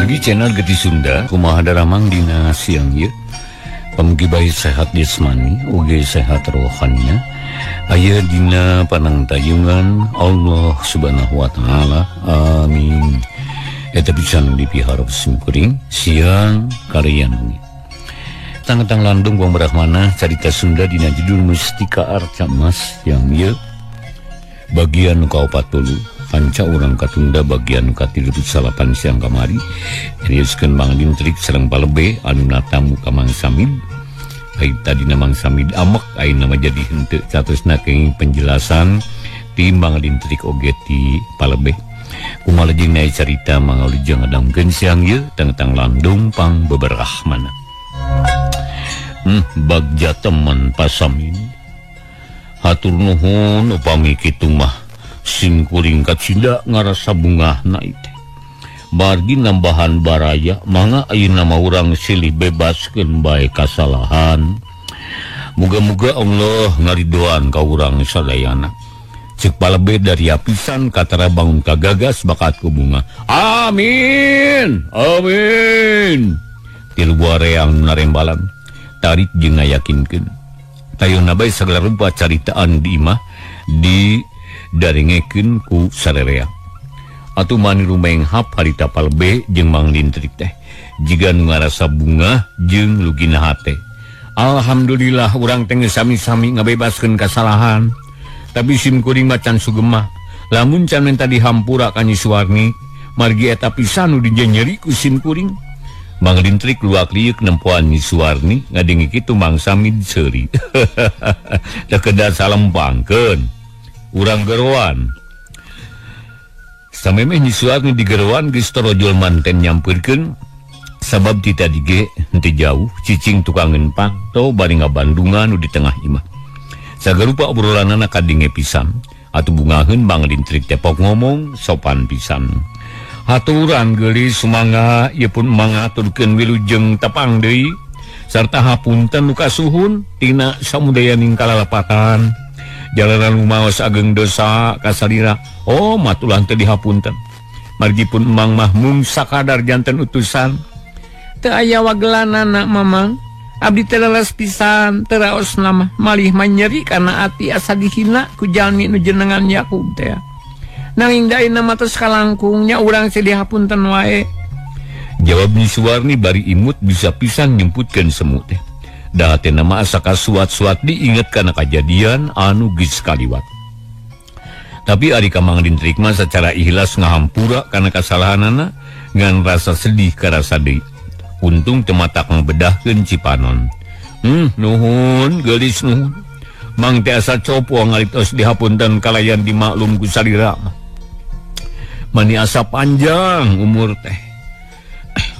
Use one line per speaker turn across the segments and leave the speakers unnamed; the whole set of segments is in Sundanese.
Margi channel Geti Sunda kumaha daramang dina siang ieu. Pamugi bae sehat jasmani uge sehat rohaninya. Aya dina panangtayungan Allah Subhanahu wa taala. Amin. Eta pisan dipiharap simkuring siang karyan wengi. Tang-tang landung wong brahmana carita Sunda dina judul Mustika Arca Mas yang ieu bagian ka-40. Panca urang katunda bagian ka-38 siang kamari riuskeun Mang Dintrik sareng palebe anu natamu ka Mang Samid. Ai tadina Mang Samid amek ayeuna mah jadi henteu catosna kenging penjelasan ti Mang Dintrik oge ti palebe. Kumaha leujeung na carita Mang Wilujeng ngadangkeun siang ieu tentang landung pang beberahmana. Bagja teman Pasamid. Hatur nuhun upami kitu mah simkuring kacinda ngarasa bungahna ite. Margi nambahan baraya mangga ayeuna mah urang silih bebaskeun bae kasalahan. Muga-muga Allah ngaridoan ka urang sadayana. Ceuk palebe dari apisan katara bangun kagagas bakat ku bunga. Amin. Amin. Tilu reang narembalan tarik jeung ngayakinkeun. Tayona bae sagala rupa caritaan di imah di darengekeun ku sarerea. Atuh mani rumenghap harita palebe jeung Mang Dintrik teh jiga nu ngarasa bunga jeung lugina hate. Alhamdulillah urang teh geus sami-sami ngabebaskeun kasalahan. Tapi simkuring macan sugema lamun can menta dihampura ka Nyi Suwarni margi eta pisan nu dijenyeri ku simkuring. Mang Dintrik luak liuk nempoan Nyi Suwarni ngadengi kitu Mang Samid seuri. Da kedah salempangkeun urang geroan. Samemeh Nyi Suwarni di geroan geus torojol manten nyampeurkeun sabab ti tadi ge henteu jauh cicing tukang empang to bari ngabandungan nu di tengah imah. Sagarupa obrolanana kadenge pisan atuh bungaheun Mang Dintrik teh pok ngomong sopan pisan. Haturan geulis sumangga ieu pun mangaturkeun wilujeng tepang deui sarta hapunten nu kasuhun tina samudayaning kalalapatan. Jalanan rumaos ageng dosa kasalira. Oh matulah teu dihapunten. Margi pun emang mah mung sakadar janten utusan. Teu aya wagelanana mamang. Abdi teh leles pisan teu raosna mah malih manyeri kana ati asa dihina ku jalmi nu jenengan Yakub teh. Nanging daina mah tos kalangkung nya urang teh dihapunten wae. Jawab Nyi Suwarni bari imut bisa pisan nyemputkeun semu teh. Da teh nama asa kasuat-suat diinget kana kajadian anu geus kaliwat. Tapi ari ka Mang Dintrik mah sacara ikhlas ngahampura kana kasalahanana ngan rasa sedih karasa deui. Untung teu matak ngabedahkeun Cipanon. Nuhun geulis nuhun. Mang teh asa copo ngalitos dihapunten kalayan dimaklum ku salira. Mani asa panjang umur teh.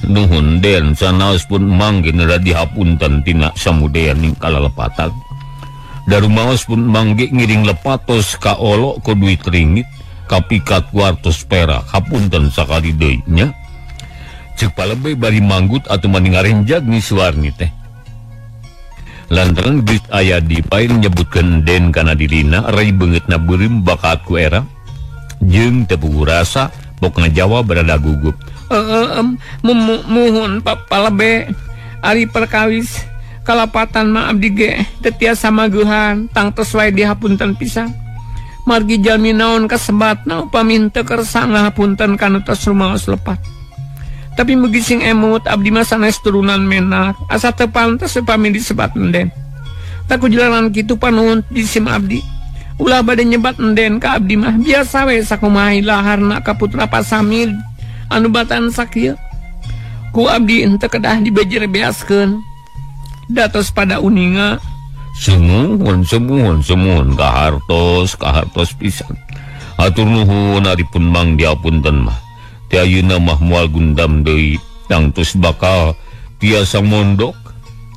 Nuhun den sanaos pun Mang genera dihapunten tina samudayaning kalalepatan. Darumaos pun Mang ge ngiring lepatos ka olo ku duit ringgit kapikat 200 perak hapunten sakali deui nya. Ceuk palebe bari manggut atuh mani ngarenjag Nyi Suwarni teh. Lantaran geus aya di pain nyebutkeun den kana dirina rai beungeutna beureum bakat ku era jeung teu puguh rasa pok ngajawab berada gugup. Muhun palebe ari perkawis kalapatan mah abdi ge teu tiasa maguhan tangtos wae dihapunten pisan. Margi jalmi naon kasebatna upami teu kersa ngahapunten kana tos rumaos lepat. Tapi mugi sing emut abdi mah sanes turunan menak asa teu pantes upami disebat enden. Tak kujelaran kitu panuhun disim abdi. Ulah bade nyebat enden ka abdi mah biasa we sakumaha ilaharna ka putra Pasamid anu batan sakieu. Ku abdi henteu kedah dibejer beaskeun. Datos pada uninga sumuhun kahartos pisan. Hatur nuhun ari pun Mang diapunten mah. Ti ayeuna mah moal gundam deui tangtus bakal tiasa mondok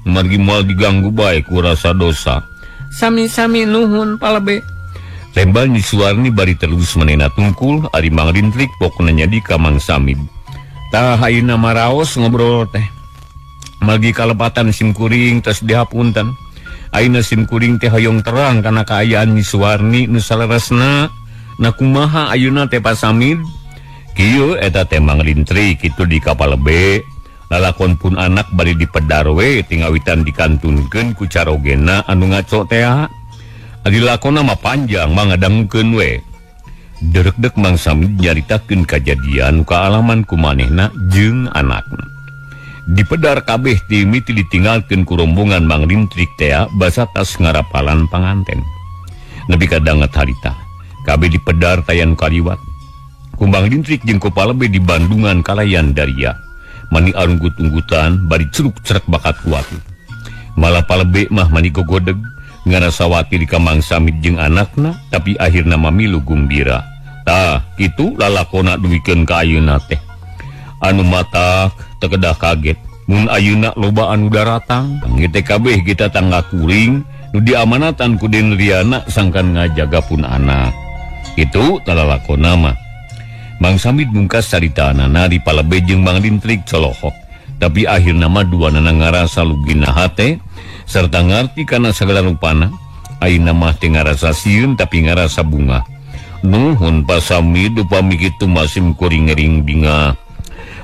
margi moal diganggu bae ku rasa dosa. Sami-sami nuhun palebe. Tembal Nyi Suwarni bari terus menena tungkul ari Mang Dintrik pokna nyadi ka Mang Samid. Tah ayeuna mah raos ngobrol teh. Margi kalepatan simkuring tos dihapunten. Ayeuna simkuring teh hoyong terang kana kaayaan Nyi Suwarni nu salaresna. Na kumaha ayeuna teh Pasamid kieu eta temang lintrik itu di kapal B lalakon pun anak bari dipedarwe tingawitan dikantunkeun ku carogena anu ngaco teh adi lakona mah panjang mangadangkeun we derek-dek Mang Samid nyaritakeun kajadian ka alaman ku manehna jeung anakna dipedar kabeh ti miti ditinggalkeun ku rombongan Mang Lintrik teh basa tas ngarapalan panganten nepi ka danget harita kabeh dipedar tayan kaliwat Kumbang Lintrik jeung Kopala B di Bandungan kalayan daria mani arunggut-unggutan bari ceruk-cerek bakat kuat malah palebe mah mani gogodeg ngarasawati di Mang Samid jeung anakna tapi akhirna mamilu gumbira tah kitu lalakona duwikeun ka ayeuna teh anu matak teu kedah kaget mun ayeuna loba anu daratang ngete kabeh kita tangga kuring nu diamanatan ku Den Riana sangkan ngajaga pun anak itu talalakona mah Mang Samid mungkas caritaanana di palebe jeung Mang Lintrik colohok tapi akhirna mah duanana ngarasa lugina hate serta ngarti kana sagala rupana ayeuna mah teu ngarasa sieun tapi ngarasa bunga nuhun Pak Samid upami kitu masim kuring-ring binga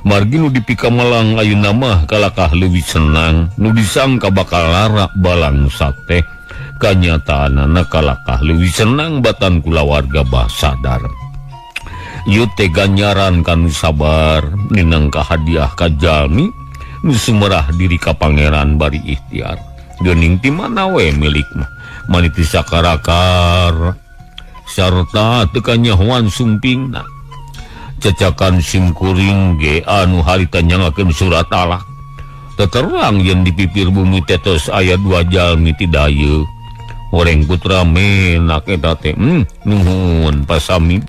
margi nu dipikamalang ayeuna mah kalakah leuwih senang nu disangka bakal lara balang sate kanyataanana kalakah leuwih senang batan kula warga Basadar ieu teh ganjaran kanu sabar minangka hadiah ka jalmi nu sumerah diri ka pangeran bari ikhtiar geuning ti mana we milik mah maniti sakarakar sarta teu kanyahoan sumpingna cacakan simkuring ge anu harita nyangakeun surat alaq teterang yen di pipir bumi teh tos aya 2 jalmi ti dayeuh oreng putra menak eta teh nuhun Pak Samid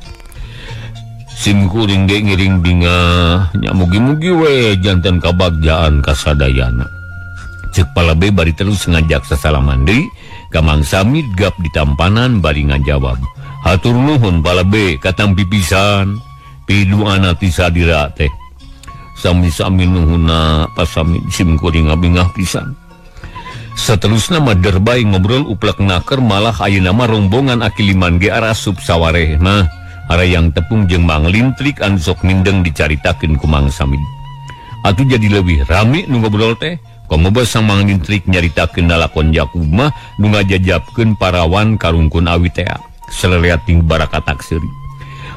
simkuring ge ngiring binga nya mugi-mugi we janten kabagjaan kasadayana ceuk palebe bari terus ngajak sasalaman deui ka Mang Samid gap ditampanan bari ngajawab hatur nuhun palebe katampi pisan piduana ti sadira teh sami-sami nuhunna Pak Samid simkuring ngabingah pisan saterusna mah derbay ngobrol uplek naker malah ayeuna mah rombongan akiliman ge arasup sawareh mah ara yang tepung jeung Mang Lintrik anu sok mindeng dicaritakeun ku Mang Samid atuh jadi leuwih rame nu ngobrol teh komoba sang Mang Lintrik nyaritakeun lalakon Yakub mah nu ngajajabkeun parawan karungkun awi teh saleleat ting barakatak seuri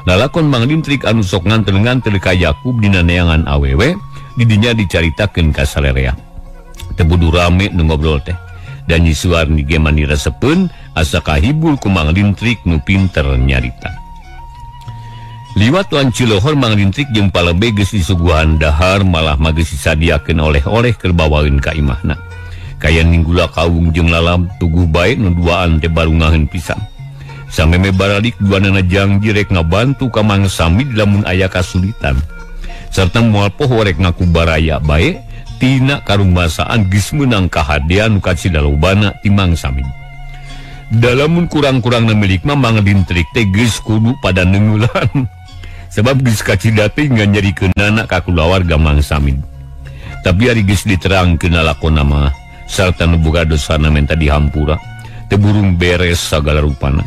lalakon Mang Lintrik anu sok ngantel-ngantel ka Yakub dina neangan awewe di dinya dicaritakeun ka saleleat teu budu rame nu ngobrol teh dan nyisuarni ge mani resepeun asa kahibul ku Mang Lintrik nu pinter nyarita liwat wan Cilohor Mang Lintrik jeung palebe geus disuguhan dahar malah mah geus disadiakeun oleh-oleh keur bawaeun ka imahna kaya ninggula kaung jeung lalam tuguh bae nu duaan teh barungaheun pisan sameme baralik duanana janji rek ngabantu ka Mang Samid lamun aya kasulitan sarta moal poho rek ngaku baraya bae tina karummasaan geus meunang kahadean nu kacidalobana ti Mang Samid dalamun kurang-kurangna milik mah Mang Lintrik teh geus kudu pada neungulan sebab geus kacida teh nganyarikeunana ka kulawarga Mang Samid tapi ari geus diterangkeun lalakonna mah sarta nu boga dosana menta dihampura teu burung beres sagala rupana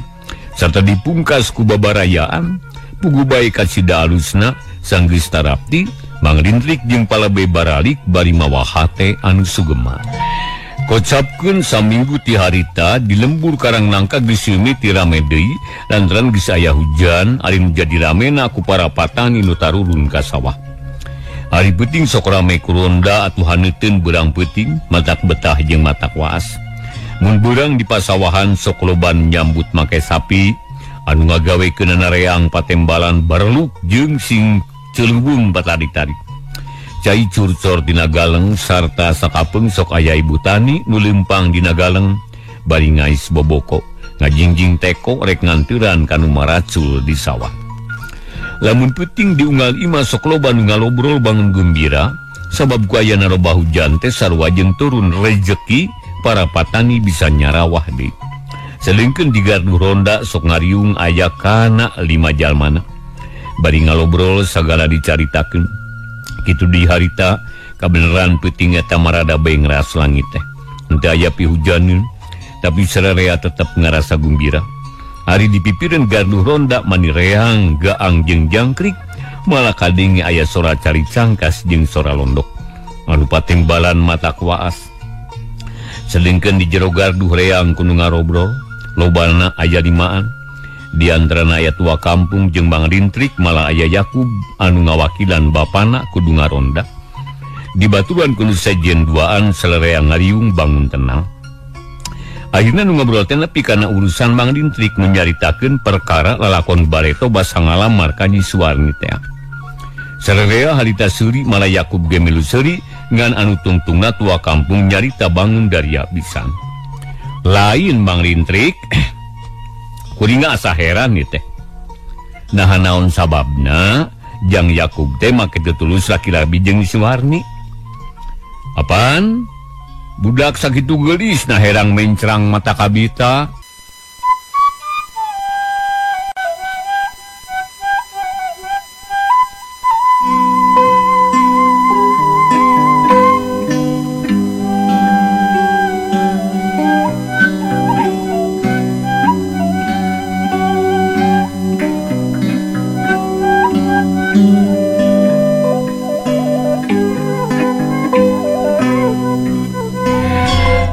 sarta dipungkas ku babarayaan pugu bae kacida alusna sang geus tarapti Mang Lintrik jeung palebe baralik bari mawa hate anu sugema kocapkeun saminggu ti harita di lembur karang nangka geus mimiti rame deui lantaran geus aya hujan ari nu jadi ramena ku para patani nu tarurun ka sawah ari peuting sok rame ku ronda atuh haneuteun beurang peuting matak betah jeung matak waas mun beurang di pasawahan sok loban nyambut make sapi anu ngagawekeunana reang patembalan bareluk jeung sing ceuleuweung batarik-tarik cai curcor dina galeng sarta sakapeung sok aya ibu tani nu lempang dina galeng bari ngais boboko ngajingjing teko rek nganteuran kanu maracul di sawah lamun peuting diunggal imah sok loba nu ngalobrol bangun gembira sabab ku aya loba hujan teh sarua jeung turun rejeki para patani bisa nyarawah deui selengkeun di gardu ronda sok ngariung aya kana 5 jalmana bari ngalobrol sagala dicaritakeun kitu di harita kabeneran peuting eta marada bae ngras langit teh henteu aya pihujaneun tapi sararea tetep ngarasa gembira ari di pipireun gardu ronda mani reang gaang jeung jangkrik malah kadingi aya sora cari cangkas jeung sora londok anu patimbalan mata kuaas. Selingkeun di jero garduh reang kudu ngarobrol, lobana aya limaan. Di antarana aya tua kampung jeung Bang Rintrik malah aya Yakub anu ngawakilan bapana kudu ngaronda. Di baturan kudu sajen duaan selereang ngariung bangun tenang. Akhirna nu ngobrol teh nepi kana urusan Bang Rintrik nyaritakeun perkara lalakon bareto basa ngalamar ka Nyi Suwarni teh. Salerea harita seuri malah Yakub ge milu seuri ngan anu tungtungna tua kampung nyarita bangun dari abisan. Lain Bang Rintrik kuringa asa heran ieu teh. Nah naon sababna jang Yakub teh make tetulus laki-laki jeung Nyi Suwarni? Apaan? Budak sakitu geulis nah herang mencrang mata kabita.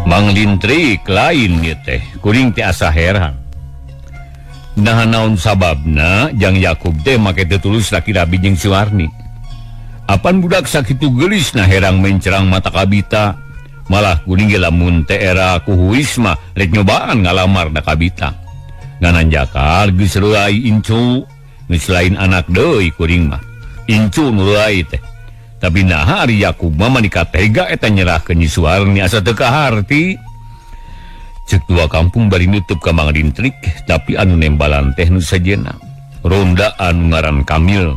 Bang Rintrik lain ieu teh, kuring teh asa heran. Nah naon sababna jang Yakub teh make tetulus laki-laki jeung Suwarni? Apan budak sakitu geulis nah herang mencerang mata kabita, malah kuring ge lamun teh era kuhuis mah rek nyobaan ngalamar da kabita. Nganan jakal geus reuai incu, geus lain anak deui kuring mah. Incu nu reuai teh. Tapi nah ari Yakub mah manika tega eta nyerahkeun Nyi Suwarni asa teu kaharti. Ceuk tua kampung bari nutup ka Bang Rintrik, tapi anu nembalan teh nu sajena. Ronda anu ngaran Kamil,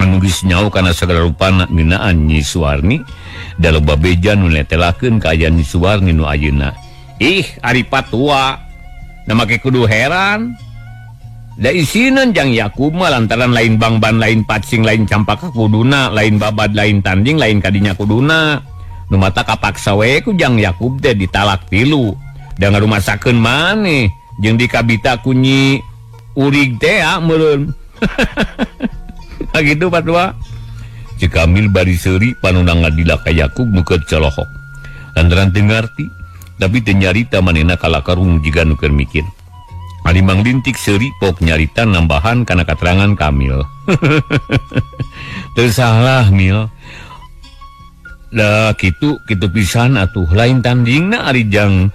anu geus nyao kana sagala rupana ngeunaan Nyi Suwarni, da loba beja nu netelakeun kaayaan Nyi Suwarni nu ayeuna. Ih, ari patua, na make kudu heran. Da isinan jang Yakub mah lantaran lain bangban, lain pacing, lain campaka kuduna, lain babad, lain tanding, lain kadinya kuduna. Nu mata kapaksa we ku jang Yakub teh ditalak 3. Da ngarumasakeun maneh jeung dikabita ku Nyi Urig teh meureun. Kitu patua. Cik Kamil bari seuri panunang ngadila ka Yakub nu keur colohok. Lantaran teu ngarti, tapi teu nyarita manehna kalakarung jiga nu keur mikir. Ari Bang Rintrik seuri pok nyarita nambahan kana katerangan Kamil. Teu salah Mil. Da kitu pisan atuh lain tandingna ari jang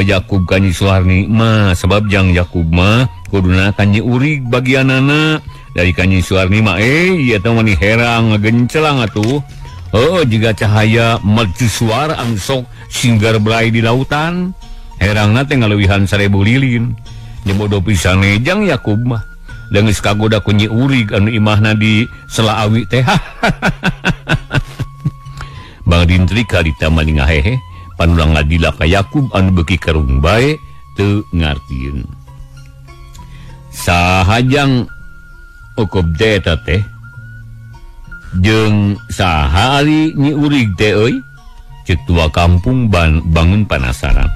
Yakub ka Nyi Suwarni mah sabab jang Yakub mah kuduna ka Nyi Urig bagianana dari ka Nyi Suwarni mah ieu teh mani herang ngagencelang atuh. Oh jiga cahaya mercusuar angsok singgar berai di lautan. Herangna teh ngaleuwihan 1000 lilin. Nyobodo pisan jang Yakub mah da geus kagoda ku Nyi Urig anu imahna di Selaawi teh. Bang Rintrik harita mani ngahehe panulang ngadila ka Yakub anu beuki karung bae teu ngartieun. Saha jang Ukub teh eta teh? Jeung saha ari Nyi Urig teh euy? Ceuk tua kampung bangun penasaran.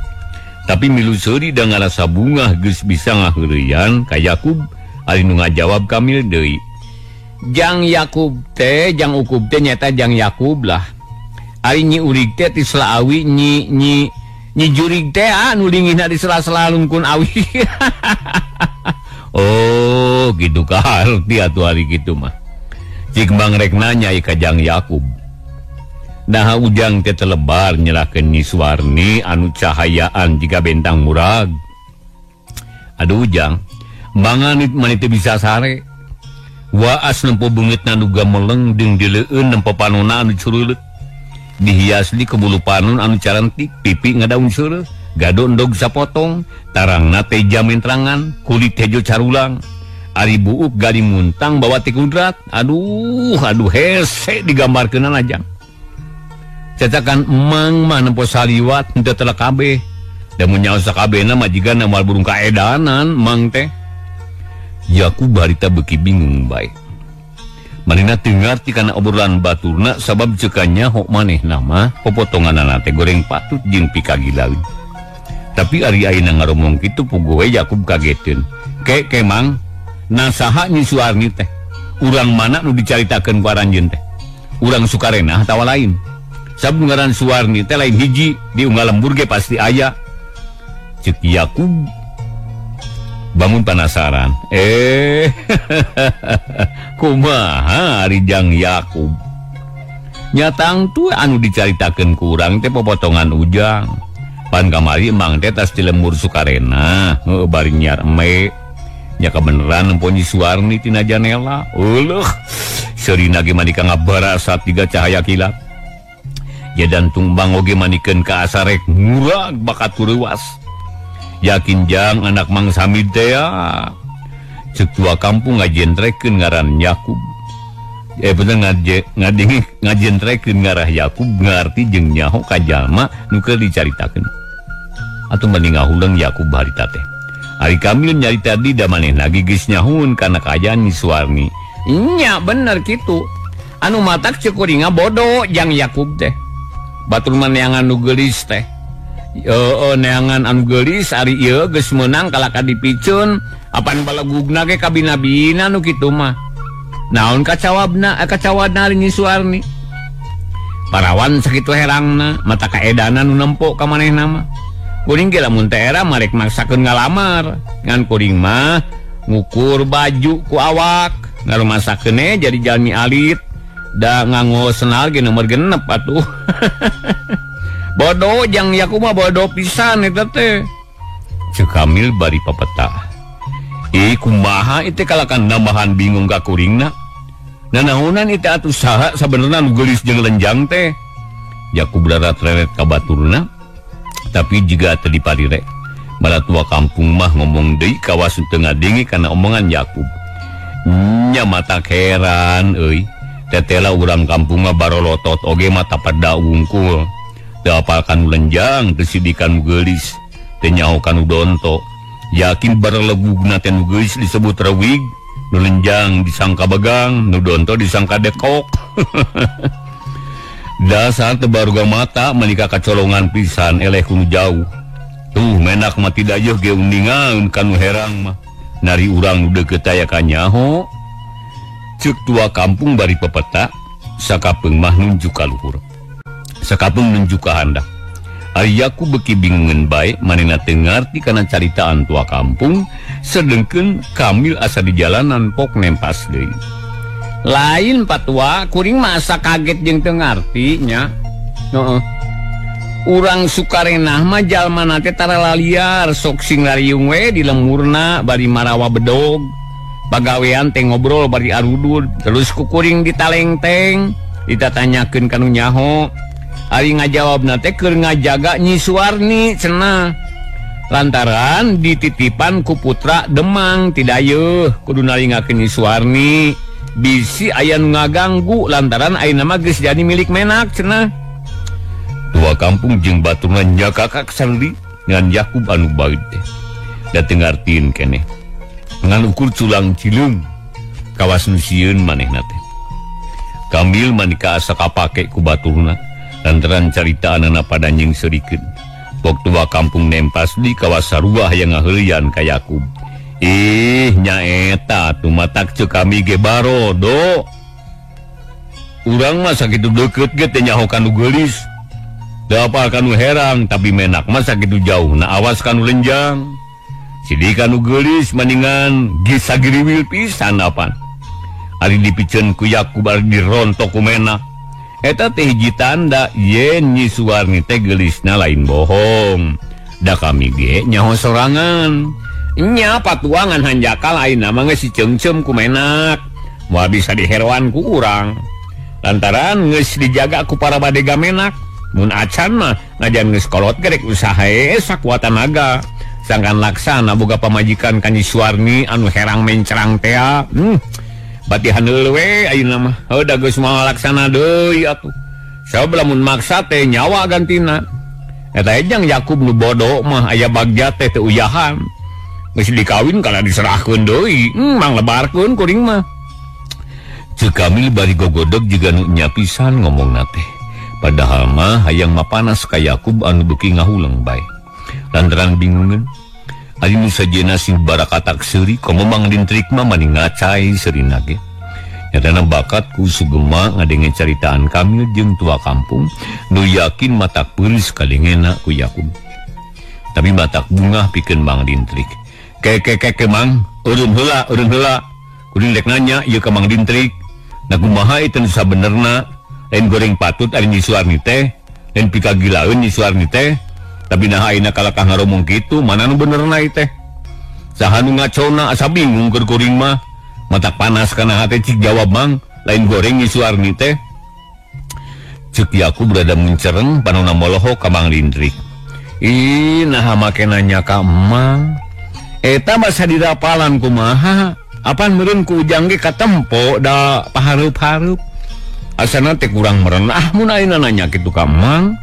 Tapi milu seuri da ngarasa bungah geus bisa ngaheureuyan ka Yakub ari nu ngajawab Kamil deui. Jang Yakub teh, jang Ukub teh nyata jang Yakub lah. Ari Nyi Urig teh ti Selaawi Nyi Jurig teh anu linggihna di sela-sela lungkun awi. Oh, gitu kaharti atuh ari kitu mah. Cik Bang rek nanya ka jang Yakub. Nah ujang teh telebar nyerahkeun Nyi Suwarni anu cahayaan jika bentang murag. Aduh ujang, mangan mani teu bisa sare. Waas nempo beungeutna nu gameleng jeung dileueun nempo panonna anu cureuleut. Dihias di kebulu panun anu carantik, pipi ngadaun seureuh, gado endog sapotong, tarangna teh jamentrangan, kulit hejo carulang. Ari buuk gali muntang bawa ti kudrat. Aduh hese digambarkeunna jang. Cacakan emang mah nempo saliwat henteu telek kabeh. Da mun nyaos sakabehna mah jigana moal burung kaedanan mang teh. Yakub harita beuki bingung bae. Manehna teu ngarti kana obrolan baturna sabab ceukanya hok manehna mah popotonganna teh goreng patut jeung pikagilaeun. Tapi ari ayeuna ngaromong kitu puguh we Yakub kageteun. Ke mang, nah saha Nyi Suwarni teh? urang mana nu dicaritakeun ku Aranjeun teh? Urang Sukarenah atawa lain? Sabab ngaran Suwarni teh lain hiji, di unggal lembur ge pasti aya. Ceuk Yakub bangun penasaran. Kumaha ari Jang Yakub? Nyatang tuh anu dicaritakeun ku urang teh popotongan ujang. Pan kamari emang teh tas di lembur Sukarenah, bari nyiar eme. Nya kebeneran empo Nyi Suwarni tina janela. Uleuh, seurina ge manika ngabarasa tiga cahaya kilat. Ya dan tumbang oge manikeun ka asarek murag bakat tureuwas. Yakin Jang anak Mang Samid teh ceuk tua kampung ngajentrekeun ngaran Yakub. Bener ngajentrekeun ngarah Yakub ngarti jeung nyaho ka jalma nu keur dicaritakeun. Atuh mending ngahuleung Yakub harita teh. Ari Kamil nyarita di da manehna geus nyahoun kana kaayaan Nyi Suwarni. Nya bener kitu. Anu matak ceuk kuringa bodoh Jang Yakub teh. Batur neangan nu geulis teh. Neangan anu geulis ari ieu geus meunang kalaka dipiceun apan balagugna ge kabina-bina nu kitu mah. Naon kacawadna ari Nyi Suwarni? Parawan sakitu herangna mata kaedana nu nempo ka manehna mah. Kuring ge lamun teh era marek maksakeun ngalamar, ngan kuring mah ngukur baju ku awak, ngarumasakeun jadi jalmi alit, da nganggo senal ge nomor 6 atuh. Bodoh Jang Yakub mah bodoh pisan eta teh. Ceuk Kamil bari papeta. Kumaha ieu kalakan nambahan bingung ka kuringna. Nanaonan ieu atuh saha sabenerna nu geulis jeung lenjang teh? Yakub darat reret ka baturna. Tapi juga teu diparire. Bala tua kampung mah ngomong deui kawas teu ngadengi kana omongan Yakub. Nya mata heran euy. Tetela urang kampung mah barolotot oge mata pada wungkul. Teu apal kanu lenjang, teu sidi kanu geulis, teu nyaho kanu donto. Yakin barelegugna teh nu geulis disebut rewig, nu lenjang disangka begang, nu donto disangka dekok. Dasar tebaruga mata menika kacolongan pisan eleh kunu jauh. Tuh menak mah tidak yeuh ge undingan kanu herang mah. Nari urang nu deukeut aya ka nyaho. Ceuk tua kampung bari pepeta, sakapeung mah nunjuk ka luhur. Sakapeung nunjuk ka handap. Ari Yakub beuki bingungeun bae manehna teu ngarti kana caritaan tua kampung, sedengkeun Kamil asa di jalanan pok nempas deui. Lain patua kuring masa kaget jeung teu ngarti nya. Urang Sukarenah mah jalmana teh tara laliar sok sing lariung we di lemurna bari marawa bedog. Pagawean teh ngobrol bari arudud terus ku kuring ditalengteng ditatanyakeun kanu nyaho. Ari ngajawabna teh keur ngajaga Nyi Suwarni cenah. Lantaran dititipan ku putra Demang ti dayeuh kudu naringakeun Nyi Suwarni. Bisi aya nu ngaganggu lantaran ayeuna mah geus jadi milik menak cenah. Tua kampung jeung baturna njakakak saruri ngan Yakub anu baeud teh. Da teu ngartieun keneh. Ngan ukur culang cileung kawas nu sieun manehna teh. Kamil manika asa kapake ku baturna lantaran caritaanna pada nyeng serikeun. Pok tua kampung nempas di kawas sarua hayang ngaheulyan ka Yakub. Nyaeta tuh matak ceuk kami ge barodo. Urang mah sakitu deukeut ge teh nyaho kanu geulis. Teu apal kanu herang tapi menak mah sakitu jauh na awas kanu lenjang. Sidi kanu geulis mendingan geus sagiriwil pisan apan. Ari dipiceun ku Yakub ari dirontok ku menak. Eta teh hiji tanda yen Nyi Suwarni teh geulisna lain bohong. Da kami ge nyaho sorangan. Nya patuangan hanjakal ayeuna mah geus diceungceum ku menak. Moal bisa diheroan ku urang. Lantaran geus dijaga ku para badega menak. Mun acan mah ngajan geus kolot gerek usaha sakuat tenaga. Sangkan laksana boga pamajikan ka Nyi Suwarni anu herang mencerang teh. Batihan heula we ayeuna mah. Da geus moal laksana deui atuh. Sabab lamun maksa teh nyawa gantina. Eta Jang Yakub nu bodoh mah aya bagja teh teu uyahan. Geus dikawin kana diserahkeun deui, mang lebarkeun kuring mah. Ceuk Kamil bari gogodog juga nu nya pisan ngomongna teh. Padahal mah hayang mapanas ka Yakub anu beuki ngahuleung bae. Lantaran bingungeun. Ari nu sajena sing barakatak seuri komo Mang Dintrik mah mani ngacai seurina ge. nyatana bakatku sugema ngadengen caritaan kami jeung tua kampung nu yakin matak peureus kadengena ku Yakub. Tapi matak bunga pikeun Mang Dintrik. Ke Mang, urun heula kuring rek nanya ieu ka Mang Dintrik. Na kumaha itu sabenerna lain goreng patut ari Nyi Suarni teh, lain pikagilaeun Nyi Suarni teh. Tapi nah ayeuna kalakah ngaromong kitu, mana nu benerna ieu teh? Saha nu ngacona asa bingung keur kuring mah. Matak panas kana hate cik jawab Mang, lain goreng Nyi Suarni teh. Ceuk Yakub berada mencereng panonna moloho ka Mang Dintrik. Ih, nah make nanya ka Mang. Eta masa dirapalan kumaha? Apaan meureun ku ujang ge katempo da paharup-harup. Asana teh kurang merenah mun ayeuna nanya kitu ka Mang.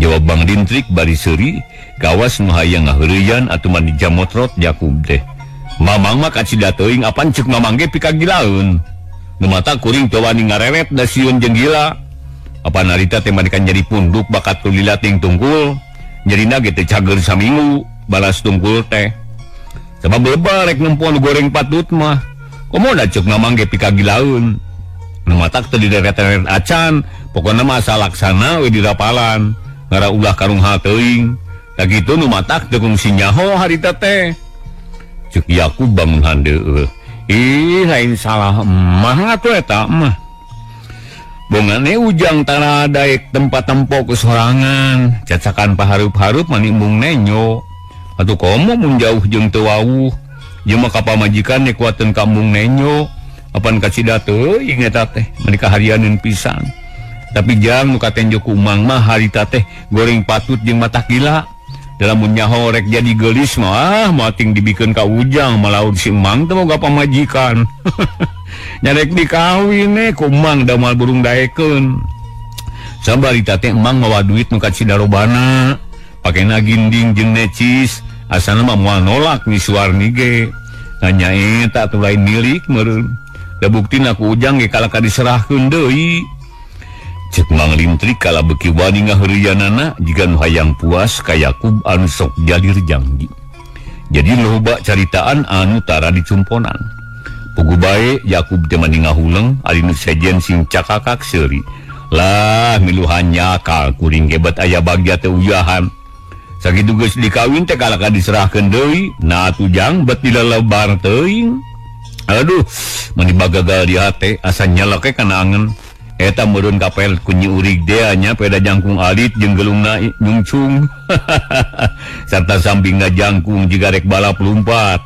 Jawab Mang Dintrik bari seuri, gawas nu hayang ngaheureuyan atuh mah dijamotrot Yakub teh. Mamang mah kacida teuing apaan ceuk mamang ge pikagilaeun. Nu mata kuring teu wani ngareret da sieun jeung gila. Apaan harita teh maneka nyeri punduk bakat tulila ting tunggul. Nyerina ge teh cager saminggu balas tunggul teh. Sabab lebar rek nempuan goreng patut mah. Komoda ceuk mamang ge pikagilaeun. Nu mata teu dideret-deret acan, pokona mah asal laksana we dirapalan. Ngara ulah karung hal teuing. Da kitu nu mata teu kungsi nyaho harita teh. Cuk Yakub bangun handeueuh. Ih, lain salah emah atuh eta mah. Bongane ujang tara daek tempat tempo kesorangan, cacakan paharup-harup manimbung nenyo. Atuh komo mun jauh jeung teu wawuh. Jeung mah ka pamajikan kuateun kampung nenyo. Apan kacida teuing eta teh, menika harianeun pisan. Tapi jang nu katenjo ku Mang mah harita teh goreng patut jeung mata gila. Dalam nyaho rek jadi geulis mah mating dibikeun ka ujang malaud si Mang teh boga pamajikan. Nyarek dikawin ku Mang da moal burung daekeun. Sabarita teh Mang mawa duit nu kacida robana, pakena ginding jeung necis, asana mah moal nolak Nyi Suarni ge. Nanya eta atuh lain milik meureun. Da buktina ku ujang ge kalaka diserahkeun deui. Cek Mang Dintrik kala beki wani ngaheureuyanana jiga nu hayang puas ka Yakub anu sok jalir janji. Jadi loba caritaan anu tara dicumponan. Pugu bae Yakub teh mani ngahuleng ari nu sejen sing cakakak seuri. Lah miluhan nyakal kuring gebat aya bagja teh uyahan. Sakitu geus dikawin teh kalaka diserahkeun deui, nah atuh jang bet dilelebar teuing. Aduh, mani bagagal di hate asa nyalake kana angen. Eta meureun kapel ku Nyi Urig dea nya peda jangkung alit jeung gelungna nyungcung. Sarta sampingna jangkung jiga rek balap lompat.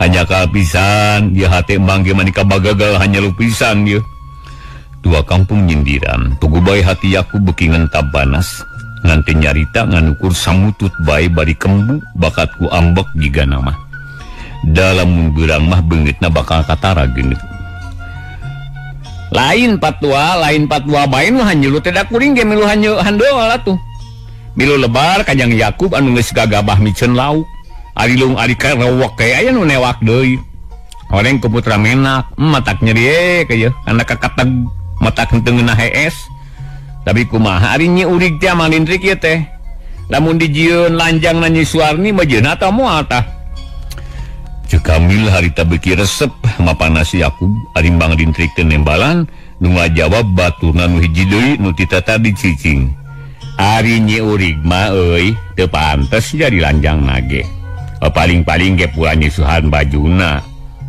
Hanya kapisan ieu hate mangge manika bagagal hanya lupisan ieu. Dua kampung nyindiran, tugu bae hati Yakub beuki ngentab banas. Ngan teh nyarita nganukur samutut bae bari kembu bakatku ambek jiga nama. Dalam mun beurang mah beungeutna bakal katara geuneuh. Lain patwa bae nu hanyeulu teh da kuring ge milu handeul atuh. Milu lebar kajang Yakub anu geus gagabah miceun lauk. Ari lung ari karewok kae aya nu newak deui. Horeng ku putra menak, matak nyeri ke ieu, kana kakateg matak henteu ngeunah hees. Tapi kumaha ari Nyi Urig teh Mang Dintrik ieu teh? Lamun dijieun lanjangna Nyi Suarni mah jeuna tah moal tah. Cek Kamil harita beki resep mapanas Yakub ari Mang Dintrik teh nembalan nu ngajawab baturna nu hiji deui nu titata dicicing. Ari Nyi Urig mah euy teu pantes jadi lanjangna ge. Paling-paling ge pula nyisuhan bajuna.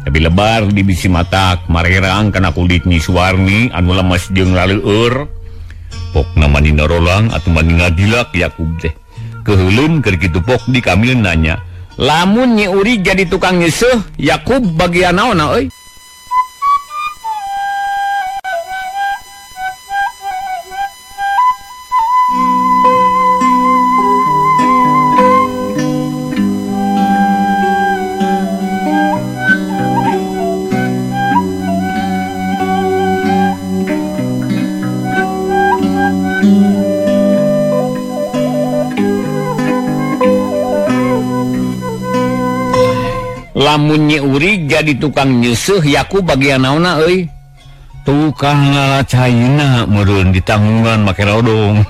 Tapi lebar di bisi matak marerang kana kulit Nyi Suarni anu lemes jeung laleueur. Pokna mani narolang atuh mani ngadilak Yakub teh. Keheulun keur kitu pok di Kamil nanya, lamun Nyi Urig jadi tukang nyeusuh, Yakub bagian naonna euy? Lamun Nyi Urig jadi tukang nyeusuh, Yakub bagian naonna euy? Tukang ngalacaina meureun di tanggungan make rodong.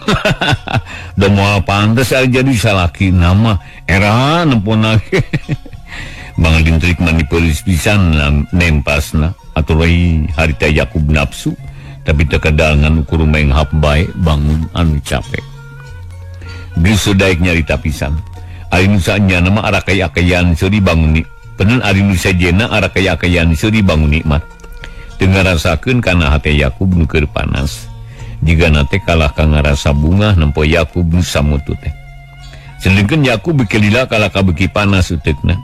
Da moal pantes jadi salaki nama era nempuna. Mang Lintrik manipulis pisan nempasna aturai harita Yakub nafsu tapi terkadangan ukur menghap baik bangun anu capek geus daek nyarita pisan ari nu saenyana nama arakaya-akayan seuri bangun penen ari nu sajena arakaya-akayan seuri bangun nikmat teu ngarasakeun kana hate Yakub nu keur panas jigana teh kalah ka ngarasa bunga nempo Yakub nu samutu teh sedengkeun Yakub beuki lila kalah ka beuki panas uteukna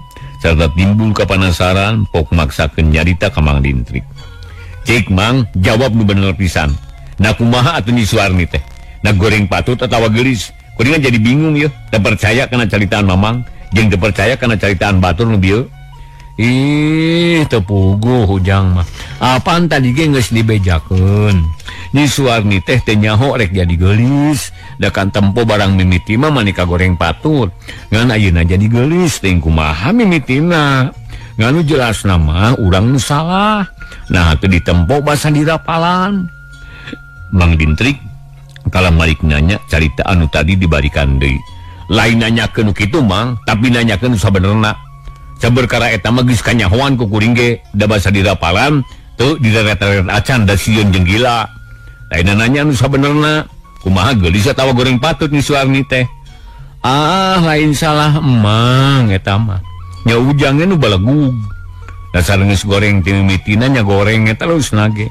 serta timbul kapanasaran pok maksakeun nyarita ka Mang Lintrik. Cik Mang jawab nu bener pisan. Na kumaha atuh Nyi Suwarni teh? Na goreng patut atawa geulis? Kuringan jadi bingung ya. Teu percaya kana caritaan Mamang, jeung teu percaya kana caritaan batur nu bieu. Ih, teu puguh Ujang mah. Apaan tadi ge geus dibejakeun. Nyi Suwarni teh teh nyaho rek jadi geulis. Da kan tempo barang mimiti mah manika goreng patut. Ngan ayeuna jadi geulis teh kumaha mimitina. Nganu jelas nama urang nu salah. Nah teu ditempo basa dirapalan. Mang Lintrik kala malik nanya carita anu tadi dibarikan deui. Lain nanyakeun kitu Mang, tapi nanyakeun sabenerna. Saberkara eta mah geus kanyahoan ku kuring ge da basa dirapalan teu direret-reret acan da sieun jeung gila. Lain nanya anu sabenerna. Kumaha geulis atawa goreng patut Nyi Suwarni teh? Ah, lain salah emang eta mah. Nya Ujang nu balegug. Dasar geus goreng teu mimitina nya goreng eta leusna ge.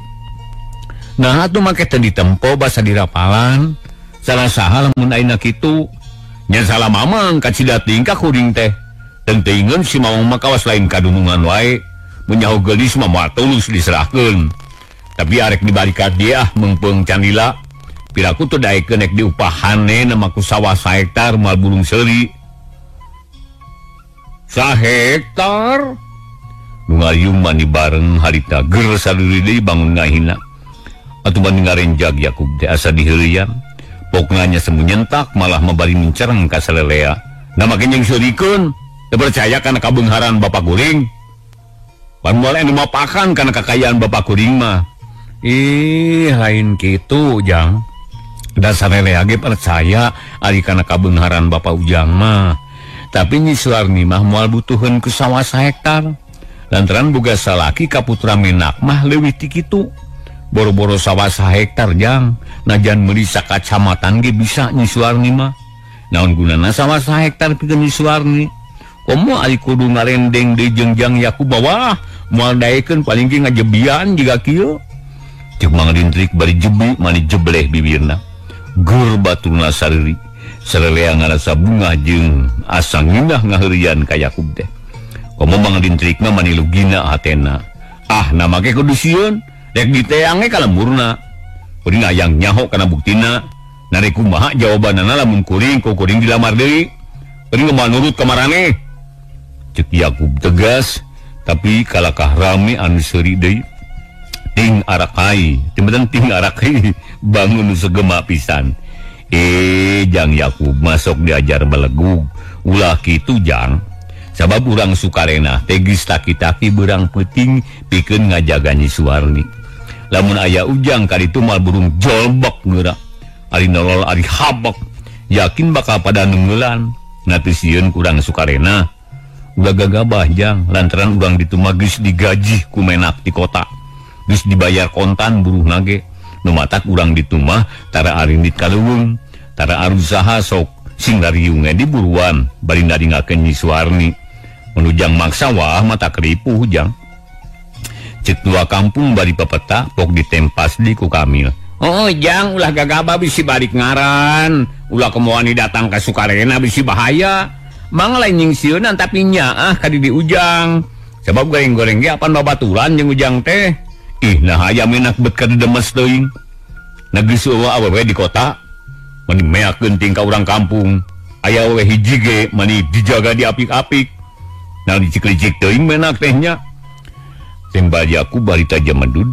Nah atuh make teu ditempo basa dirapalan. Salah saha lamun ayeuna kitu? Nya salah Mamang ka cidating ka kuring teh. Tenteingeun si Mamang mah kawas lain kadunungan wae. Mun nyaho geulis mah moal tulus diserahkeun. Tapi arek dibalikan dia mengpeung can lila. Piraku tuh daekeun nek diupahane nama ku sawah 1 hektar mal burung seuri. 1 hektar? Nu ngariung mani bareng harita ger saduri deui bangun ngahina. Atuh bani ngarenjag Yakub teh asa diheureuyan. Pokna nya semu nyentak malah mabari mencereng ka salelea. Da make jeung seurikeun, teu percaya kana kabeungharan bapa kuring. Pan moal anu mapakan kana kakayaan bapa kuring mah. Ih, lain kitu Ujang. Dasar lelea ge percaya ari kana kabeungharan Bapak Ujang mah. Tapi Nyi Suwarni mah moal butuheun ku sawah 1 hektar. Lantaran boga salaki ka putra menak mah leuwih ti kitu. Boro-boro sawah 1 hektar Jang. Najan meuli sakacamatan ge bisa Nyi Suwarni mah. Naon gunana sawah 1 hektar pikeun Nyi Suwarni? Komo ari kudu ngarendeng deui jeung Jang Yakub bawah moal daekeun paling ge ngajebian jiga kieu. Cek Mang Lintrik bari jebi mani jebleh bibirna. Gur baturna sariri sarelea ngarasa bunga jeung asa ngindah ngaheurian ka Yakub teh. Komo Mang Lintrik mah mani lugina hatena. Ah na make kudu sieun rek diteang ge ka lemburna. Kuring hayang nyaho kana buktina. Nari kumaha jawabanana lamun kuring ku kuring dilamar deui. Kuring mah nurut ka marane. Cek Yakub tegas tapi kalakah rame anu seuri deui. Ting arakai, timbedan ting arakai bangun segema pisan. Jang Yakub masuk diajar balegug. Ulah kitu Jang. Sabab urang sukarena tegis taki-taki berang peuting pikeun ngajaga Nyi Suwarni. Lamun aya Ujang kaditu mal burung jolbok geura. Ari nolol ari habok. Yakin bakal pada nunggulan. Natu sieun kurang sukarena. Ulah gagabah Jang lantaran urang ditu mah geus digaji ku menak di kota. Geus dibayar kontan buruh nage. Nu matak urang ditu mah tara arindit kaleuweung, tara arusaha sok sing dariung diburuan bari nadingakeun Nyi Suwarni. Mun Ujang maksa wah mata keripuh Jang. Cek dua kampung bari pepeta pok ditempas di ku Kamil. Oh Jang ulah gagabah bisi balik ngaran, ulah kemoani datang ka Sukarena bisi bahaya. Mang lain nyingsieunan tapi nya ka di Ujang. Sebab goreng-goreng ge apan babaturan jeung Ujang teh. Ih nah aya menak bet ka demes teuing. Geus eueuh awewe di kota. Mani meakeun ting ka urang kampung. Aya awewe hiji ge mani dijaga di apik-apik. Nah dicik-licik teuing menak teh nya. Tembal Yakub barita jamedud.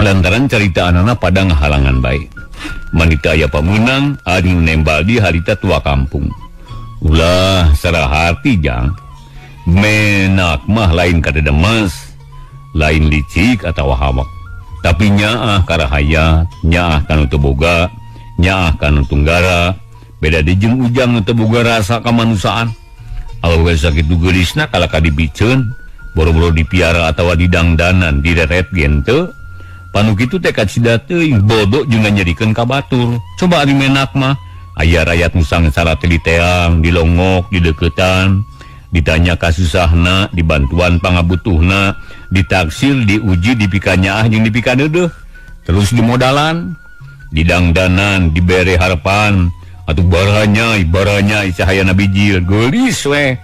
Lantaran carita anana pada ngahalangan bae. Manita aya pamunang anu nembal di harita tua kampung. Ulah sarahati Jang. Menak mah lain kada demes. Lain licik atau hawak. Tapi nyaah karahayat, nyaah kanu teu boga, nyaah kanu tunggara. Beda di jeung Ujang teu boga rasa kamanusaan. sakit gelisna kalaka dibiceun boro-boro dipiara atawa didangdanan direret gente panu kitu tekad sida teuing bodoh jeung nyadikeun ka batur. Coba ari menak mah aya rakyat nu sangsara teh diteang dilongok dideuketan ditanya kasusahna dibantuan pangabutuhna ditaksir diuji dipikanyaah jeung dipikadeudeuh terus dimodalan didangdanan dibere harapan atuh baranya cahayana bijil geulis we.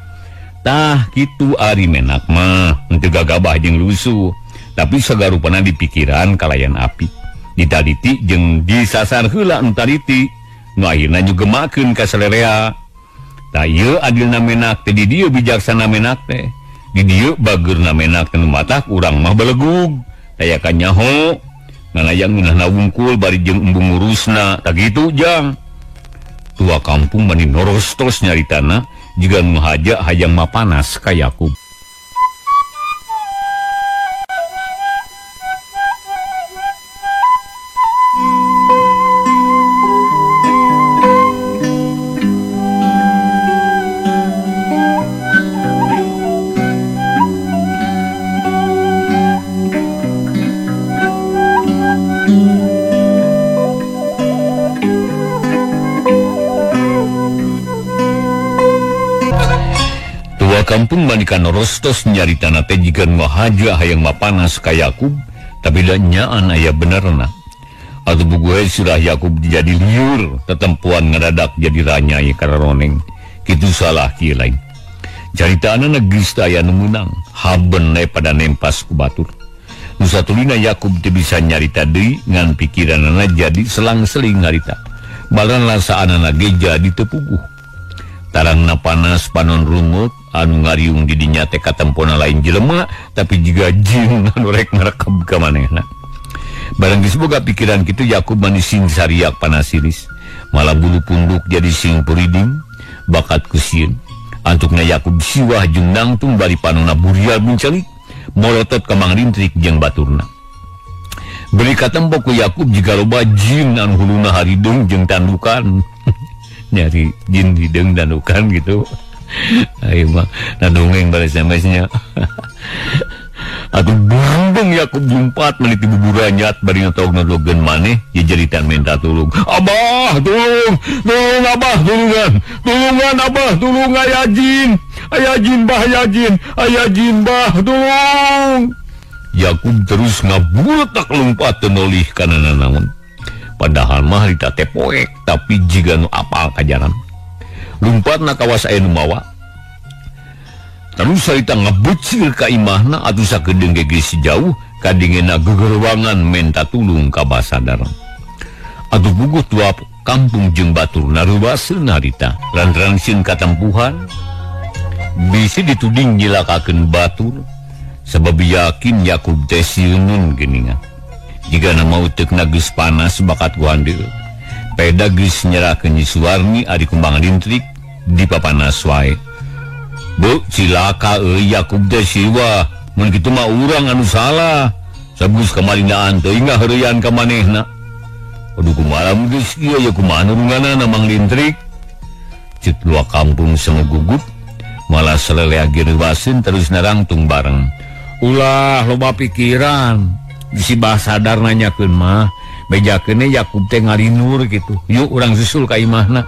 Tah kitu ari menak mah henteu gagabah jeung lusuh tapi sagarupana di pikiran kalayan api ditaliti jeung disasar heula nu taliti nu akhirna nyugemakeun ka salerea. Tah ieu adilna menak teh di dieu bijaksana menak teh di dieu bageurna menak teh matak urang mah balegug taya ka nyaho nganayang ngeunahna wungkul bari jeung embung ngurusna tah kitu jang. Tua kampung mani norostos nyaritana juga ngahaja hayang mapanas ka Yakub. Kampung manikan rostos nyaritana teh jikeun ngahaja hayang mapanas ka Yakub tapi da nyaan aya benerna atuh buguhe surah Yakub jadi liur tetempuan ngadadak jadi ranyai kararoneng kitu salah kieu lain caritaana geus teu aya nu meunang haben pada nempas ku batur nu satulina Yakub teu bisa nyarita deui ngan pikiranna jadi selang-seling ngarita balaran rasaanana ge jadi teu puguh tarangna panas panon rungut anu ngariung di dinya teh katempona lain jelema tapi juga jin anu rek ngarekeb ka manehna. Barang geus boga pikiran kitu Yakub mani sing sariak panasiris malah bulu punduk jadi sing puriding bakat kusieun antukna Yakub siwah jeung nangtung bari panonna burial muncelik molotot ka Mang Rintrik jeung baturna. Beri katembok ku Yakub jika loba jin anu huluna haridung jeung tandukan nyari jin hidung tandukan gitu. Ayo mah nadongeng bari SMS-nya. Atuh bumbung Yakub lompat meniti buburanyat bari ngatogna logen maneh ye jeritan minta tulung. Abah tulung Abah tulungan Abah tulung aya jin bah aya jin bah tulung. Yakub terus ngabuletak lompat teu nolih kana nanaon. Padahal mah harita teh poek tapi jiga nu apal kajaran. Lumpatna kawas aya nu mawa. Terus harita ngabecil ka imahna atuh sakedeung geus jauh kadingena gegerwangan menta tulung ka Basadar. Atuh buguh tua kampung jeung baturna reubaseun harita lantaran sieun katampuhan bisi dituding nyilakakeun batur sabab yakin Yakub teh sieunun geuningan. Jigana mau teukna geus panas bakat ku handeuh. Peda geus nyerahkeun Nyi Suwarni ari ku Mang Rintrik di papanas wae. Bu cilaka euy Yakub teh siwa mun kitu mah urang anu salah. Sabus kamarinaan teuing ngaheureyan ka manehna. Aduh kumaha geus ieu ya kumaha nurunganana Mang Rintrik. Ceuk dua kampung semegugut malah salelea gereuwaseun terus narangtung bareng. Ulah loba pikiran. Si Basadar nanyakeun mah bejakeun Yakub teh ngalinur gitu. Yuk urang susul ka imahna.